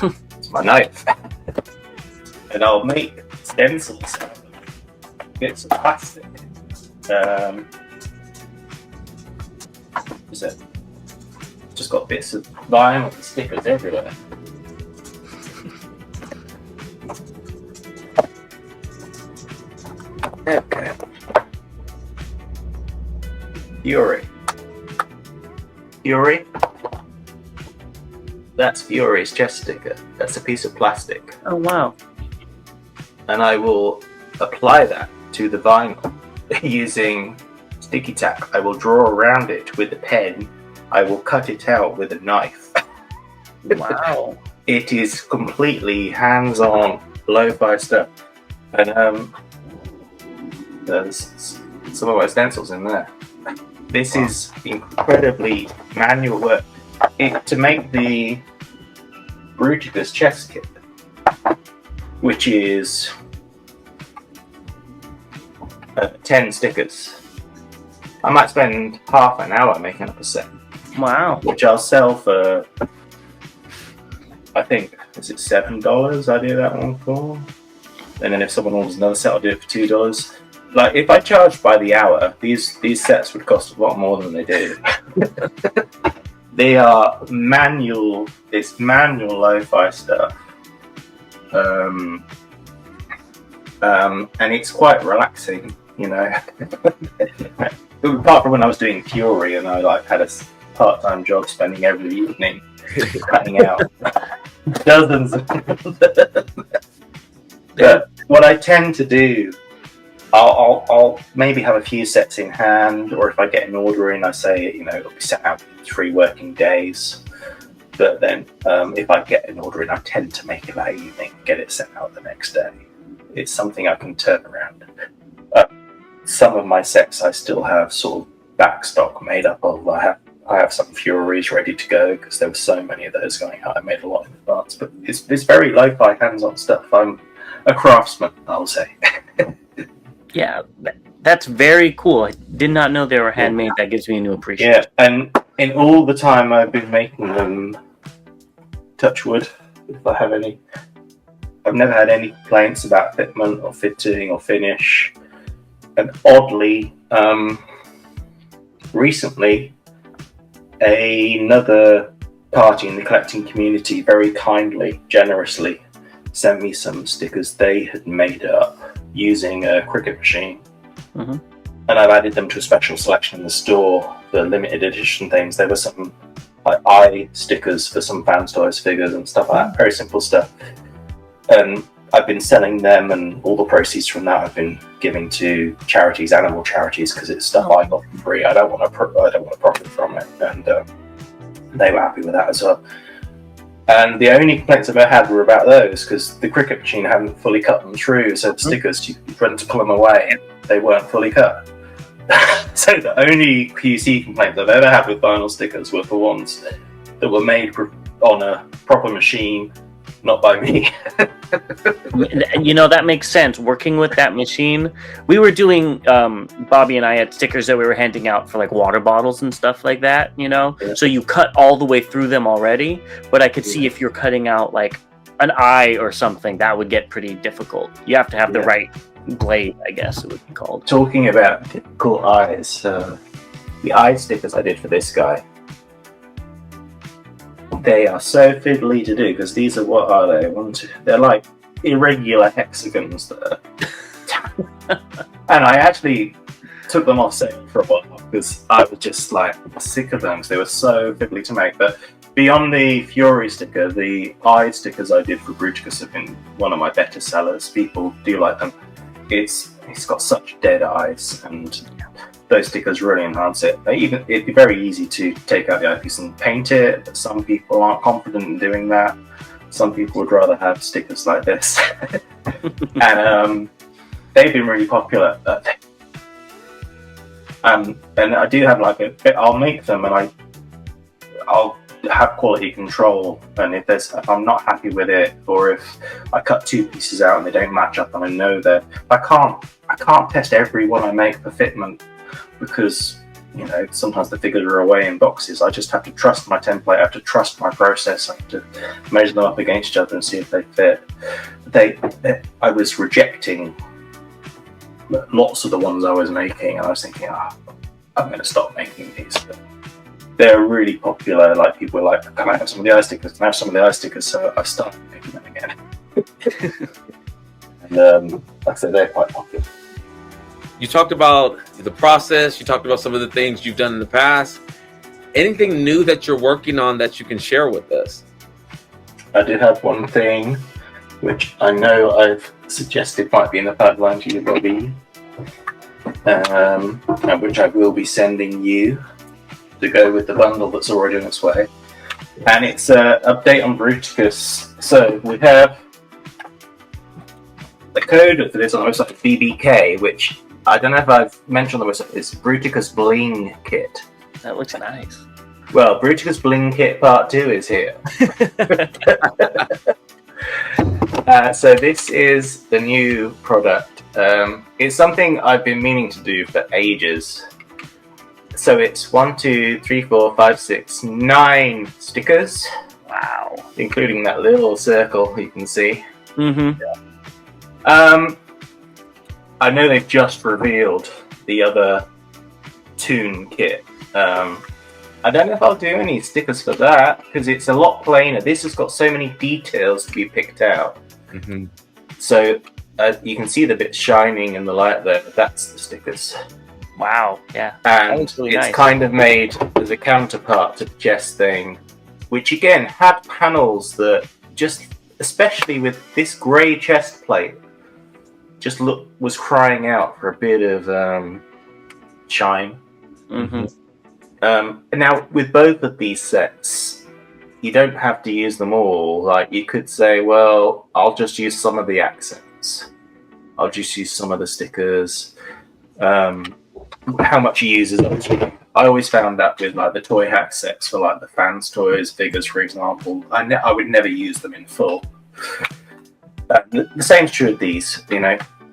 It's my knife. And I'll make stencils out of bits of plastic. Is it? Just got bits of vinyl and stickers everywhere. Okay. Fury. That's Fury's chest sticker. That's a piece of plastic. Oh, wow. And I will apply that to the vinyl using sticky tack. I will draw around it with a pen. I will cut it out with a knife. Wow. It is completely hands-on, lo-fi stuff. And there's some of my stencils in there. This is incredibly manual work. To make the Robolukas chest kit, which is 10 stickers, I might spend half an hour making up a set. Wow. Which I'll sell for, I think, is it $7 I do that one for? And then if someone orders another set, I'll do it for $2. Like, if I charged by the hour, these sets would cost a lot more than they do. They are manual, it's manual lo-fi stuff. And it's quite relaxing, you know. Apart from when I was doing Fury and I had a part-time job spending every evening cutting out dozens of But what I tend to do, I'll maybe have a few sets in hand, or if I get an order in, I say, you know, it'll be sent out in 3 working days. But then if I get an order in, I tend to make it that evening, get it sent out the next day. It's something I can turn around. Some of my sets I still have sort of back stock made up of. I have some Furies ready to go because there were so many of those going out. I made a lot in advance, but it's very lo-fi, hands-on stuff. I'm a craftsman, I'll say. Yeah, that's very cool. I did not know they were handmade. That gives me a new appreciation. Yeah, and in all the time I've been making them, touch wood, if I have any, I've never had any complaints about fitment or fitting or finish. And oddly, recently, another party in the collecting community very kindly, generously sent me some stickers they had made up using a Cricut machine. Mm-hmm. And I've added them to a special selection in the store, the limited edition things. There were some like eye stickers for some Fans Toys figures and stuff like that, very simple stuff. And I've been selling them, and all the proceeds from that I've been giving to charities, animal charities, because it's stuff I got for free. I don't want to profit from it, and they were happy with that as well. And the only complaints I've ever had were about those, because the Cricut machine hadn't fully cut them through, so the stickers, you went to pull them away, they weren't fully cut. So the only QC complaints I've ever had with vinyl stickers were for ones that were made on a proper machine, not by me. You know, that makes sense. Working with that machine, we were doing, Bobby and I had stickers that we were handing out for like water bottles and stuff like that, you know? Yeah. So you cut all the way through them already, but I could see if you're cutting out like an eye or something, that would get pretty difficult. You have to have the right blade, I guess it would be called. Talking about difficult eyes, the eye stickers I did for this guy, they are so fiddly to do, because these are, what are they? They're like irregular hexagons there. And I actually took them off sale for a while because I was just like sick of them because they were so fiddly to make. But beyond the Fury sticker, the eye stickers I did for Robolukas have been one of my better sellers. People do like them. It's got such dead eyes, and those stickers really enhance it. It'd be very easy to take out the eyepiece and paint it, but some people aren't confident in doing that. Some people would rather have stickers like this. And they've been really popular. And I do have like I'll make them, and I'll have quality control, and if I'm not happy with it, or if I cut 2 pieces out and they don't match up, and I know that I can't test every one I make for fitment, because sometimes the figures are away in boxes. I just have to trust my template. I have to trust my process. I have to measure them up against each other and see if they fit. I was rejecting lots of the ones I was making, and I was thinking, I'm going to stop making these. But they're really popular. Like, people were like, can I have some of the eye stickers? Can I have some of the eye stickers? So I started making them again. And like I said, they're quite popular. You talked about the process. You talked about some of the things you've done in the past. Anything new that you're working on that you can share with us? I do have one thing, which I know I've suggested might be in the pipeline to you, Bobby, and which I will be sending you to go with the bundle that's already on its way. And it's an update on Bruticus. So we have the code for this on the website, BBK, which I don't know if I've mentioned on the website. It's Bruticus Bling Kit. That looks nice. Well, Bruticus Bling Kit Part 2 is here. So this is the new product. It's something I've been meaning to do for ages. So it's 1, 2, 3, 4, 5, 6, 9 stickers. Wow. Including that little circle you can see. Mm-hmm. Yeah. I know they've just revealed the other Toon kit. I don't know if I'll do any stickers for that, because it's a lot plainer. This has got so many details to be picked out. Mm-hmm. So you can see the bits shining in the light there. That's the stickers. Wow, yeah. And really it's nice. kind of made as a counterpart to the chest thing, which again had panels that just, especially with this grey chest plate, just was crying out for a bit of shine. Mm-hmm. Now, with both of these sets, you don't have to use them all. Like, you could say, well, I'll just use some of the accents. I'll just use some of the stickers. How much you use is obviously. I always found that with like the toy hack sets for like the fans toys, figures, for example, I would never use them in full. The same's true of these.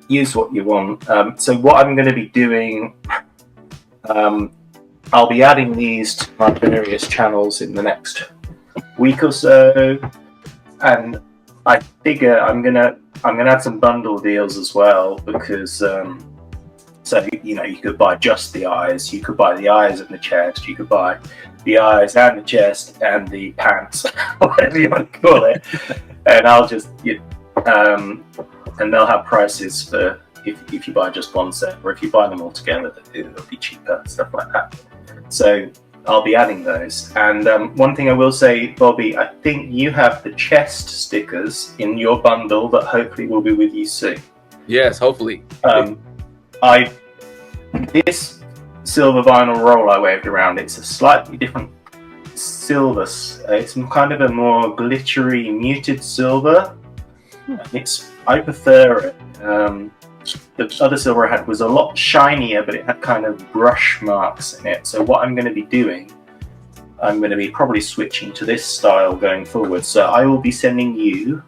Use what you want. So what I'm going to be doing, I'll be adding these to my various channels in the next week or so, and I figure I'm gonna add some bundle deals as well, because so you could buy just the eyes, you could buy the eyes and the chest, you could buy the eyes and the chest and the pants, whatever you want to call it, and I'll just and they'll have prices for if you buy just one set, or if you buy them all together, it'll be cheaper, stuff like that. So I'll be adding those. And one thing I will say, Bobby, I think you have the chest stickers in your bundle that hopefully will be with you soon. Yes, hopefully. This silver vinyl roll I waved around, it's a slightly different silver. It's kind of a more glittery, muted silver. I prefer it. The other silver I had was a lot shinier, but it had kind of brush marks in it. So what I'm going to be doing, I'm going to be probably switching to this style going forward. So I will be sending you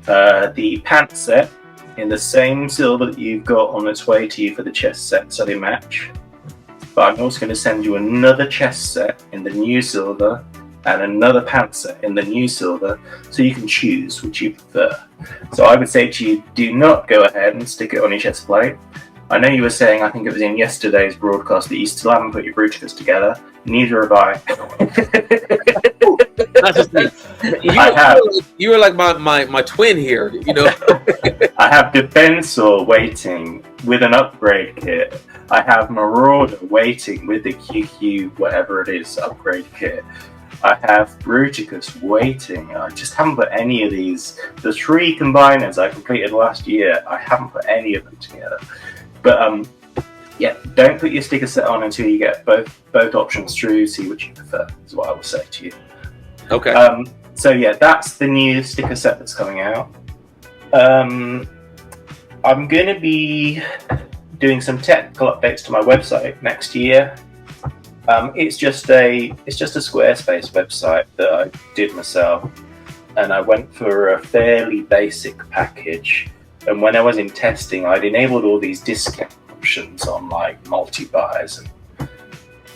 the pants set in the same silver that you've got on its way to you for the chest set, so they match. But I'm also going to send you another chest set in the new silver and another pants set in the new silver, so you can choose which you prefer. So I would say to you, do not go ahead and stick it on your chest plate. I know you were saying, I think it was in yesterday's broadcast, that you still haven't put your Bruticus together. Neither have I. Not just me. You were like my twin here, I have Defensor waiting with an upgrade kit. I have Marauder waiting with the QQ, whatever it is, upgrade kit. I have Bruticus waiting. I just haven't put any of these. The 3 combiners I completed last year, I haven't put any of them together. But yeah, don't put your sticker set on until you get both options through. See which you prefer, is what I will say to you. Okay. So yeah, that's the new sticker set that's coming out. I'm going to be doing some technical updates to my website next year. It's just a Squarespace website that I did myself, and I went for a fairly basic package. And when I was in testing, I'd enabled all these discount options on like multi-buys, and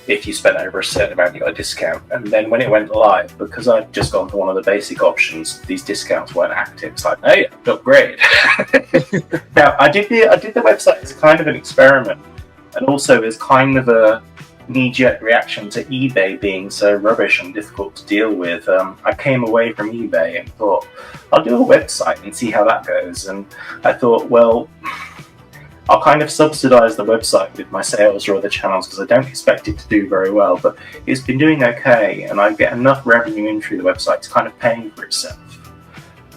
if you spent over a certain amount, you got a discount. And then when it went live, because I'd just gone for one of the basic options, these discounts weren't active. It's like, hey, upgrade. Now, I did the website as kind of an experiment, and also as kind of a knee-jerk reaction to eBay being so rubbish and difficult to deal with. I came away from eBay and thought, I'll do a website and see how that goes. And I thought, well, I'll kind of subsidize the website with my sales or other channels because I don't expect it to do very well, but it's been doing okay, and I get enough revenue in through the website to kind of paying for itself.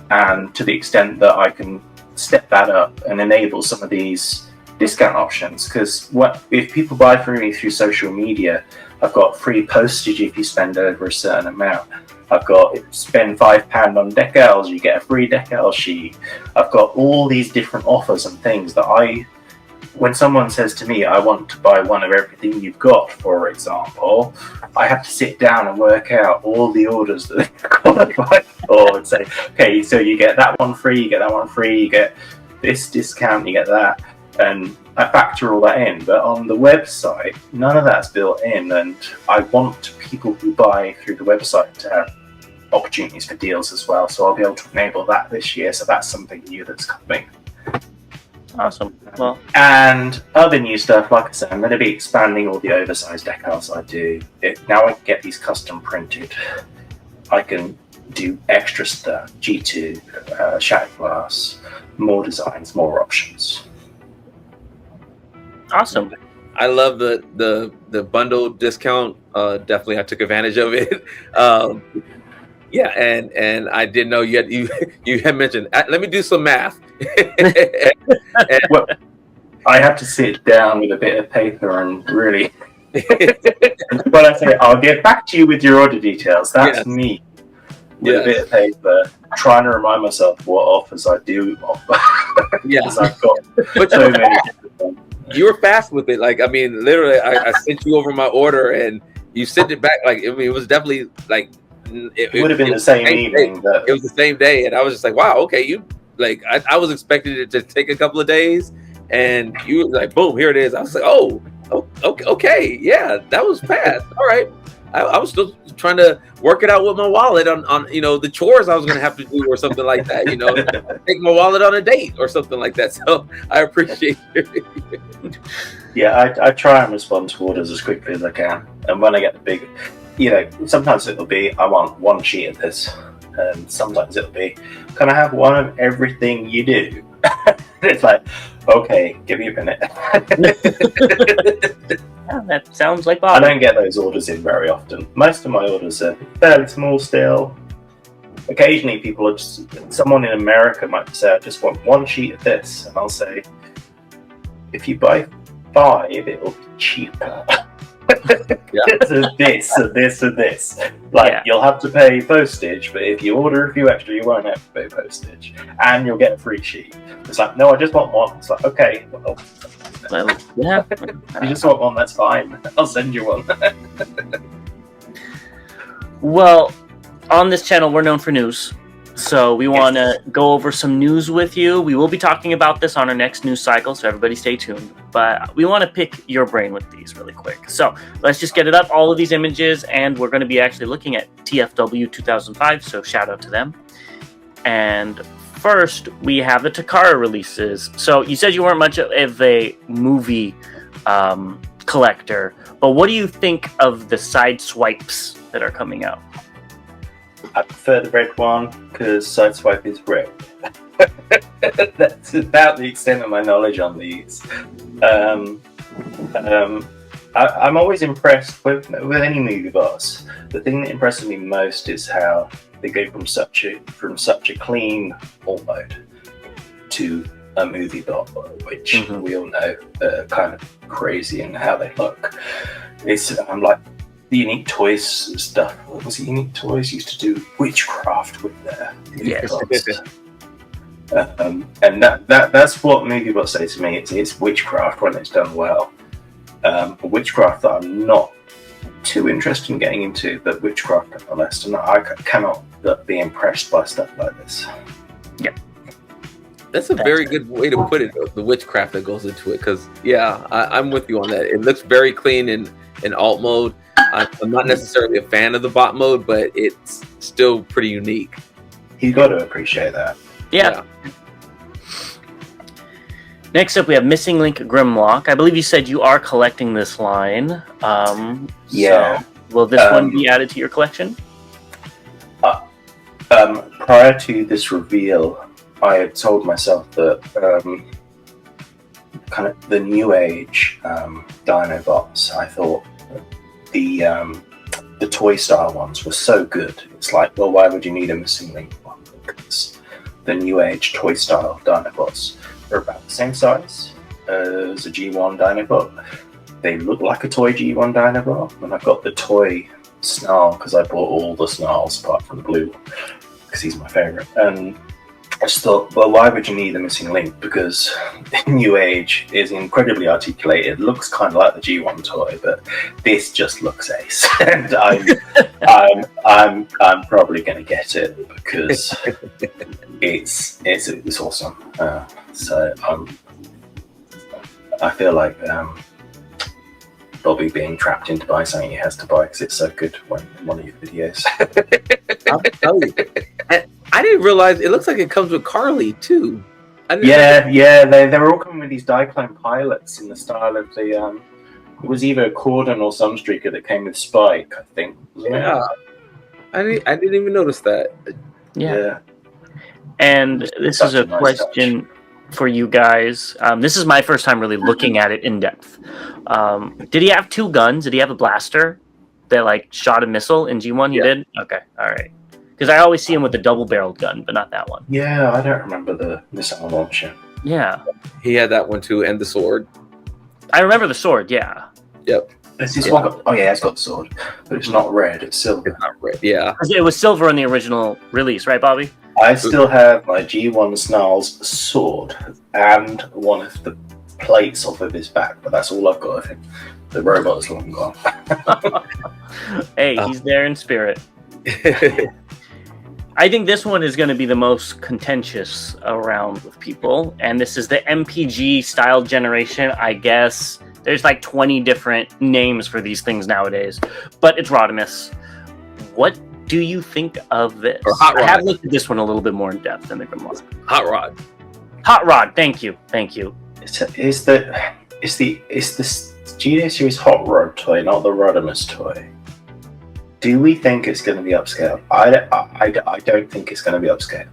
And to the extent that I can step that up and enable some of these discount options, because if people buy from me through social media, I've got free postage if you spend over a certain amount. I've got spend £5 on Decals, you get a free Decal sheet. I've got all these different offers and things that when someone says to me, I want to buy one of everything you've got, for example, I have to sit down and work out all the orders that they've qualified for and say, okay, so you get that one free, you get that one free, you get this discount, you get that. And I factor all that in. But on the website, none of that's built in. And I want people who buy through the website to have opportunities for deals as well. So I'll be able to enable that this year. So that's something new that's coming. Awesome. Well, and other new stuff, like I said, I'm going to be expanding all the oversized decals I do. Now I can get these custom printed. I can do extra stuff, G2, shattered glass, more designs, more options. Awesome. I love the bundle discount. Definitely, I took advantage of it. Yeah, and I didn't know you had mentioned. Let me do some math. Well, I have to sit down with a bit of paper and really. When I say I'll get back to you with your order details, that's me with a bit of paper, trying to remind myself what offers I do offer. Because I've got so many. You were fast with it. Like, I mean, literally, I sent you over my order and you sent it back. Like, I mean, it was definitely like it would have been the same evening. But it was the same day, and I was just like, wow, okay, you like I was expecting it to take a couple of days, and you like, boom, here it is. I was like, oh, okay, yeah, that was fast. All right. I was still trying to work it out with my wallet on the chores I was going to have to do or something like that, take my wallet on a date or something like that. So I appreciate it. Yeah, I try and respond to orders as quickly as I can. And when I get the big, sometimes it'll be, I want one sheet of this. And sometimes it'll be, can I have one of everything you do? It's like, okay, give me a minute. Yeah, that sounds like Bob. I don't get those orders in very often. Most of my orders are fairly small still. Occasionally someone in America might say, I just want one sheet of this. And I'll say, if you buy 5, it'll be cheaper. So this, or this, or this. You'll have to pay postage, but if you order a few extra, you won't have to pay postage. And you'll get a free sheet. It's like, no, I just want one. It's like, okay, well, yeah. you just want one, that's fine. I'll send you one. Well, on this channel, we're known for news. So we want to go over some news with you. We will be talking about this on our next news cycle, so everybody stay tuned. But we want to pick your brain with these really quick. So let's just get it up, all of these images, and we're going to be actually looking at TFW 2005, so shout out to them. And first, we have the Takara releases. So you said you weren't much of a movie collector, but what do you think of the side swipes that are coming out? I prefer the red one because Sideswipe is red. That's about the extent of my knowledge on these. I'm always impressed with any movie boss. The thing that impresses me most is how they go from such a clean alt mode to a movie bot, which we all know are kind of crazy in how they look. I'm like. The Unique Toys stuff. What was it? Unique Toys used to do witchcraft with their movie bots. And that's what movie bots say to me. It's witchcraft when it's done well. Witchcraft that I'm not too interested in getting into the witchcraft nonetheless, and I cannot but be impressed by stuff like this. That's a very good way to put it, the witchcraft that goes into it. Because, yeah, I'm with you on that. It looks very clean in alt mode. I'm not necessarily a fan of the bot mode, but it's still pretty unique. You got to appreciate that. Yeah. Next up, we have Missing Link Grimlock. I believe you said you are collecting this line. Yeah. So will this one be added to your collection? Prior to this reveal, I had told myself that kind of the new age Dinobots, I thought the toy style ones were so good. It's like, well, why would you need a Missing Link one? Because the new age toy style Dinobots are about the same size as a G1 Dinobot. They look like a toy G1 Dinobot, and I've got the toy Snarl because I bought all the Snarls apart from the blue one because he's my favourite. And I just thought, well, why would you need the Missing Link? Because New Age is incredibly articulated, looks kind of like the G1 toy, but this just looks ace. And I'm probably going to get it because it's awesome. So I feel like Bobby being trapped into buying something he has to buy because it's so good when in one of your videos. I'll tell you. I didn't realize it looks like it comes with Carly too. They're all coming with these Decals pilots in the style of the it was either a Cordon or Sunstreaker that came with Spike, I think. Yeah, I didn't even notice that. Yeah. And this is a question for you guys. This is my first time really looking at it in depth. Did he have two guns? Did he have a blaster that like shot a missile in G1? He did? Okay, all right. Because I always see him with the double-barreled gun, but not that one. Yeah, I don't remember the missile launcher. Yeah. He had that one too, and the sword. I remember the sword, yeah. Yep. Is this one got, it's got the sword, but it's not red, it's silver. It's not red, yeah. It was silver in the original release, right, Bobby? I still have my G1 Snarl's sword and one of the plates off of his back, but that's all I've got of him. The robot's long gone. Hey, he's there in spirit. I think this one is going to be the most contentious around with people, and this is the MPG style generation. I guess there's like 20 different names for these things nowadays, but it's Rodimus. What do you think of this? Or Hot Rod. I have looked at this one a little bit more in depth than the Grimlock. Hot Rod. Hot Rod, thank you. Is the Studio Series Hot Rod toy, not the Rodimus toy? Do we think it's going to be upscale? I don't think it's going to be upscale.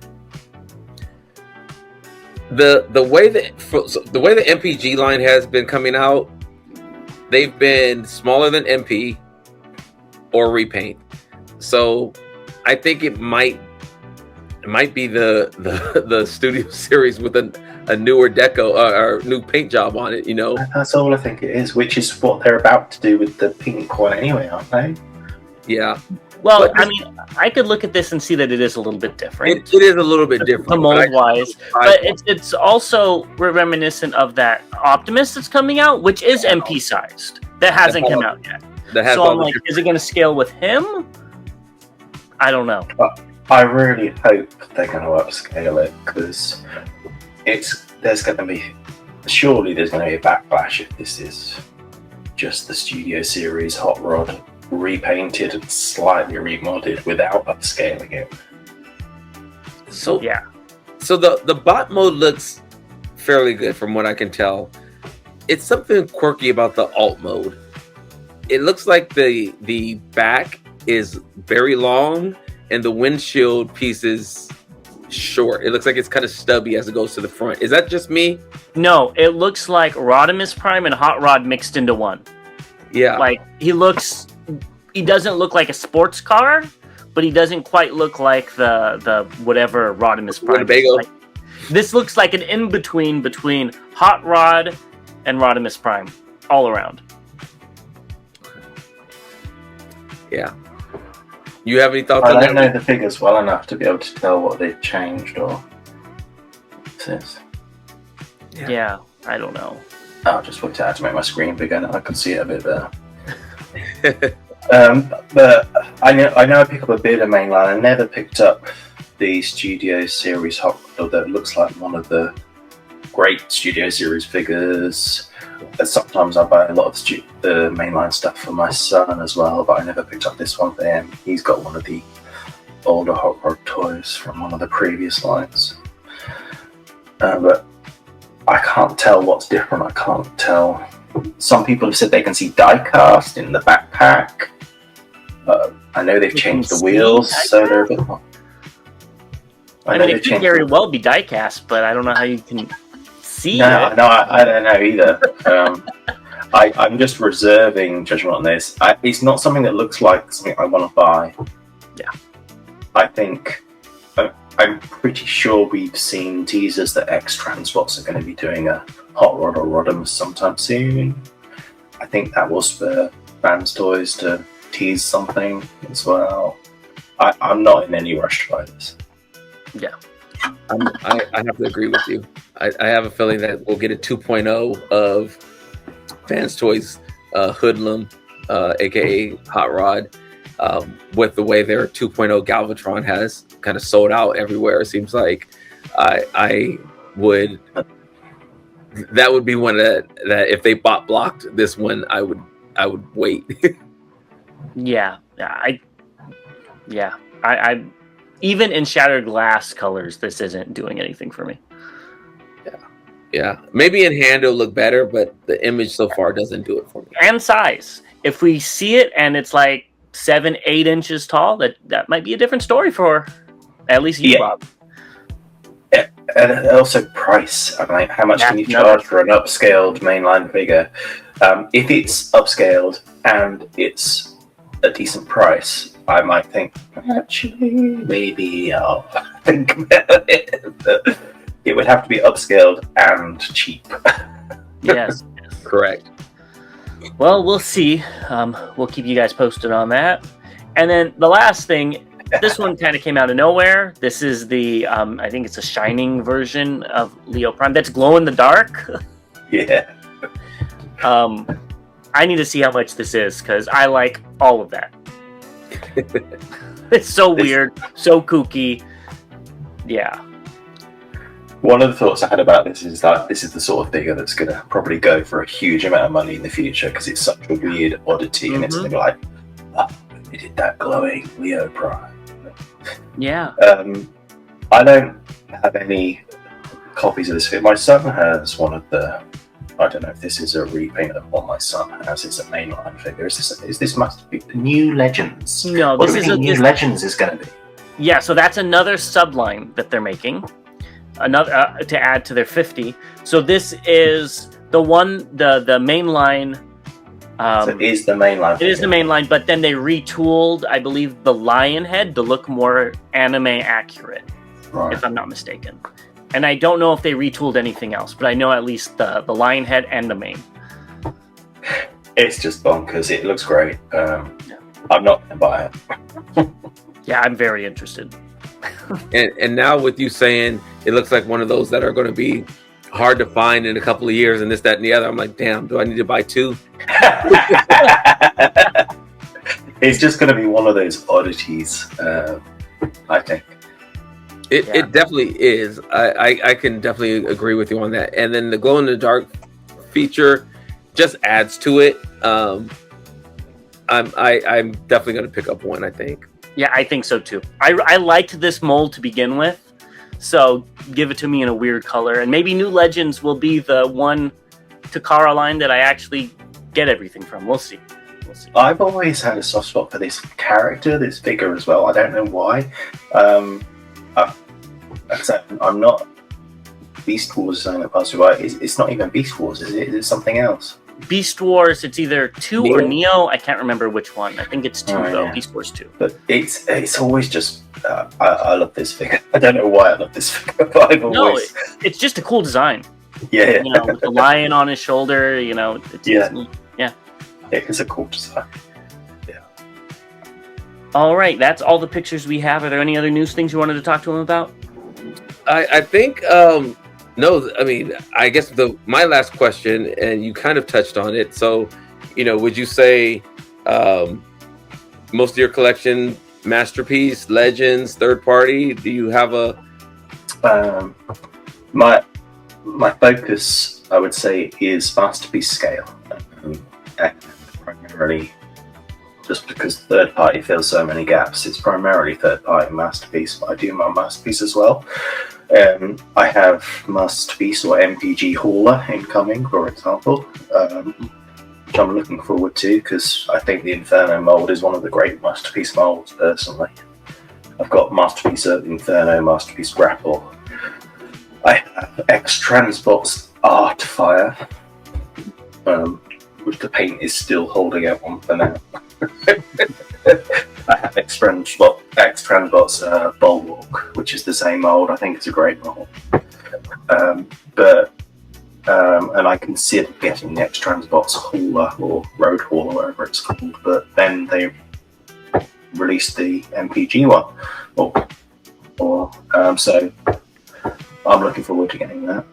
The way the MPG line has been coming out, they've been smaller than MP or repaint. So I think it might be the Studio Series with a newer deco or new paint job on it. You know, that's all I think it is, which is what they're about to do with the pink one anyway, aren't they? Yeah. Well, I mean, I could look at this and see that it is a little bit different. It is a little bit different. The mold-wise. But it's also reminiscent of that Optimus that's coming out, which is MP-sized. That hasn't come out yet. So I'm like, is it going to scale with him? I don't know. I really hope they're going to upscale it, because there's going to be a backlash if this is just the Studio Series Hot Rod repainted and slightly remodded without upscaling it. So the bot mode looks fairly good from what I can tell. It's something quirky about the alt mode. It looks like the back is very long and the windshield piece is short. It looks like it's kind of stubby as it goes to the front. Is that just me? No, it looks like Rodimus Prime and Hot Rod mixed into one. Yeah. Like, he doesn't look like a sports car, but he doesn't quite look like the whatever Rodimus Prime. Like, this looks like an in-between between Hot Rod and Rodimus Prime, all around. Yeah. You have any thoughts on that? I don't know the figures well enough to be able to tell what they've changed or since. Yeah, I don't know. I'll just work it out to make my screen bigger and I can see it a bit better. But I know I pick up a bit of mainline. I never picked up the Studio Series Hot Rod that looks like one of the great Studio Series figures. Sometimes I buy a lot of the mainline stuff for my son as well, but I never picked up this one for him. He's got one of the older Hot Rod toys from one of the previous lines. But I can't tell what's different. I can't tell. Some people have said they can see die cast in the backpack. I know they've changed the wheels, so they're a bit more. I mean, it could very well be die-cast, but I don't know how you can see it. No, I don't know either. I'm just reserving judgment on this. It's not something that looks like something I want to buy. Yeah. I think, I'm pretty sure we've seen teasers that X-Transbots are going to be doing a Hot Rod or Rodimus sometime soon. I think that will spur fans' toys to tease something as well. I'm not in any rush to buy this. Yeah. I have to agree with you. I have a feeling that we'll get a 2.0 of Fans Toys Hoodlum, aka Hot Rod, with the way their 2.0 Galvatron has kind of sold out everywhere. It seems like I would. That would be one that if they blocked this one, I would wait. I even in shattered glass colors, this isn't doing anything for me. Yeah. Maybe in hand it'll look better, but the image so far doesn't do it for me. And size. If we see it and it's like 7-8 inches tall, that might be a different story for at least you, Bob. Yeah. And also price. I mean, how much can you charge for an upscaled mainline figure? If it's upscaled and it's a decent price, I might think, actually, maybe I'll think about it. It would have to be upscaled and cheap. Yes. Correct. Well, we'll see. We'll keep you guys posted on that. And then the last thing, this one kind of came out of nowhere. This is the, I think it's a shining version of Leo Prime that's glow in the dark. Yeah. I need to see how much this is because I like all of that. It's so weird, so kooky. Yeah. One of the thoughts I had about this is that this is the sort of figure that's going to probably go for a huge amount of money in the future because it's such a weird oddity, and it's going to be like, we did that glowing Leo Prime. Yeah. I don't have any copies of this figure. My son has one of the. I don't know if this is a repaint of what my son has. It's a mainline figure. Is this must be New Legends? No, what this is New Legends is going to be. Yeah, so that's another subline that they're making. Another to add to their 50. So this is the one, the mainline. So it is the mainline. It is the mainline, but then they retooled, I believe, the lion head to look more anime accurate, right, if I'm not mistaken. And I don't know if they retooled anything else, but I know at least the lion head and the mane. It's just bonkers. It looks great. I'm not going to buy it. Yeah, I'm very interested. And now with you saying it looks like one of those that are going to be hard to find in a couple of years and this, that, and the other, I'm like, damn, do I need to buy two? It's just going to be one of those oddities, I think. It definitely is. I can definitely agree with you on that. And then the glow in the dark feature just adds to it. I'm definitely going to pick up one, I think. Yeah, I think so too. I liked this mold to begin with, so give it to me in a weird color. And maybe New Legends will be the one Takara line that I actually get everything from. We'll see. I've always had a soft spot for this character, this figure as well. I don't know why. I'm not Beast Wars saying that passed by. It's not even Beast Wars, is it? Is it something else? Beast Wars, it's either 2 or Neo. I can't remember which one. I think it's 2 though. Yeah. Beast Wars 2. But it's always just I love this figure. I don't know why I love this figure, but I've always... it's just a cool design. Yeah. You know, with the lion on his shoulder, you know. Yeah. It's a cool design. Yeah. All right, that's all the pictures we have. Are there any other news things you wanted to talk to him about? I think no. I mean, I guess my last question, and you kind of touched on it. So, would you say most of your collection masterpiece, legends, third party? Do you have a my focus, I would say, is masterpiece scale, and primarily just because third party fills so many gaps. It's primarily third party masterpiece, but I do my masterpiece as well. I have masterpiece or MPG hauler incoming, for example, which I'm looking forward to because I think the Inferno mold is one of the great masterpiece molds personally. I've got masterpiece of Inferno, masterpiece grapple. I have X Transbot's Art Fire, which the paint is still holding out on for now. I have X Transbot's Bulwark, which is the same mold. I think it's a great mold. And I considered getting the X Transbot's Hauler or Road Hauler, whatever it's called, but then they released the MPG one. So I'm looking forward to getting that.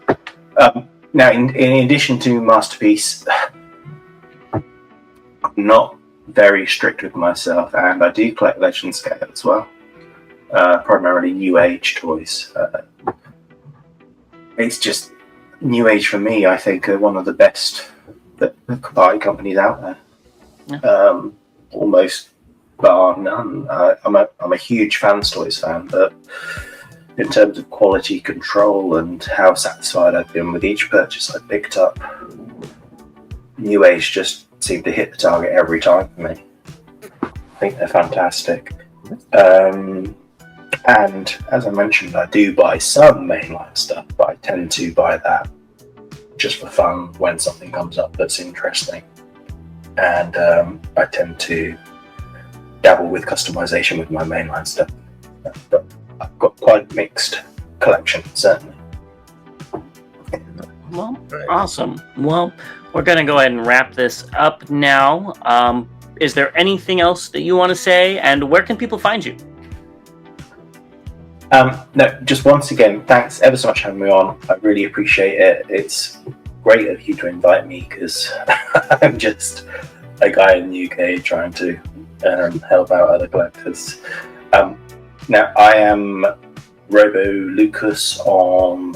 Now, in addition to masterpiece, I'm not very strict with myself, and I do collect legend scale as well. Primarily new age toys. It's just new age for me. I think are one of the best party companies out there. Yeah. Almost bar none. I'm a huge Fans Toys fan, but in terms of quality control and how satisfied I've been with each purchase I picked up, New Age just seem to hit the target every time for me. I think they're fantastic. And as I mentioned, I do buy some mainline stuff, but I tend to buy that just for fun when something comes up that's interesting. And I tend to dabble with customization with my mainline stuff. But I've got quite a mixed collection, certainly. Well, awesome. Well, we're going to go ahead and wrap this up now. Is there anything else that you want to say, and where can people find you? No, just once again, thanks ever so much for having me on. I really appreciate it. It's great of you to invite me because I'm just a guy in the UK trying to help out other collectors. Now, I am Robolukas on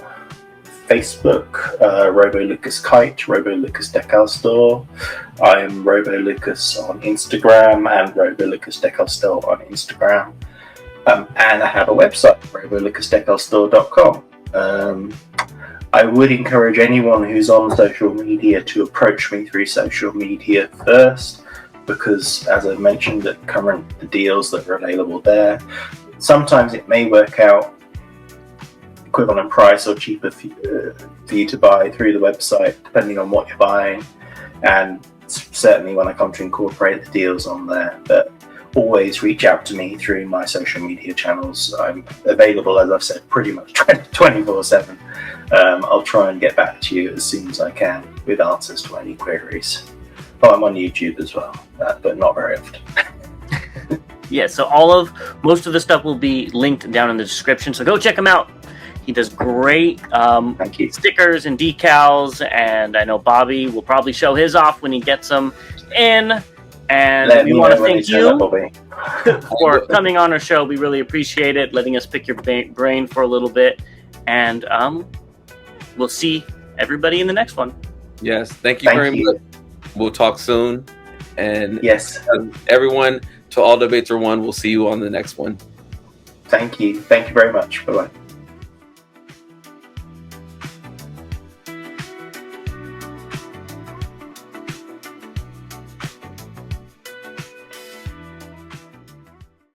Facebook, Robolukas Kite, Robolukas Decal Store. I am Robolukas on Instagram and Robolukas Decal Store on Instagram. And I have a website, robolukasdecalstore.com. I would encourage anyone who's on social media to approach me through social media first, because as I mentioned, the deals that are available there, sometimes it may work out equivalent price or cheaper for you to buy through the website, depending on what you're buying. And certainly when I come to incorporate the deals on there, but always reach out to me through my social media channels. I'm available, as I've said, pretty much 24/7. I'll try and get back to you as soon as I can with answers to any queries. Oh, I'm on YouTube as well, but not very often. Yeah, so most of the stuff will be linked down in the description, so go check him out. He does great Thank you. stickers and decals, and I know Bobby will probably show his off when he gets them in. And we want to thank you for coming on our show. We really appreciate it, letting us pick your brain for a little bit. And we'll see everybody in the next one. Yes, thank you very much. We'll talk soon. And yes, everyone, to all debates are one. We'll see you on the next one. Thank you. Thank you very much. Bye-bye.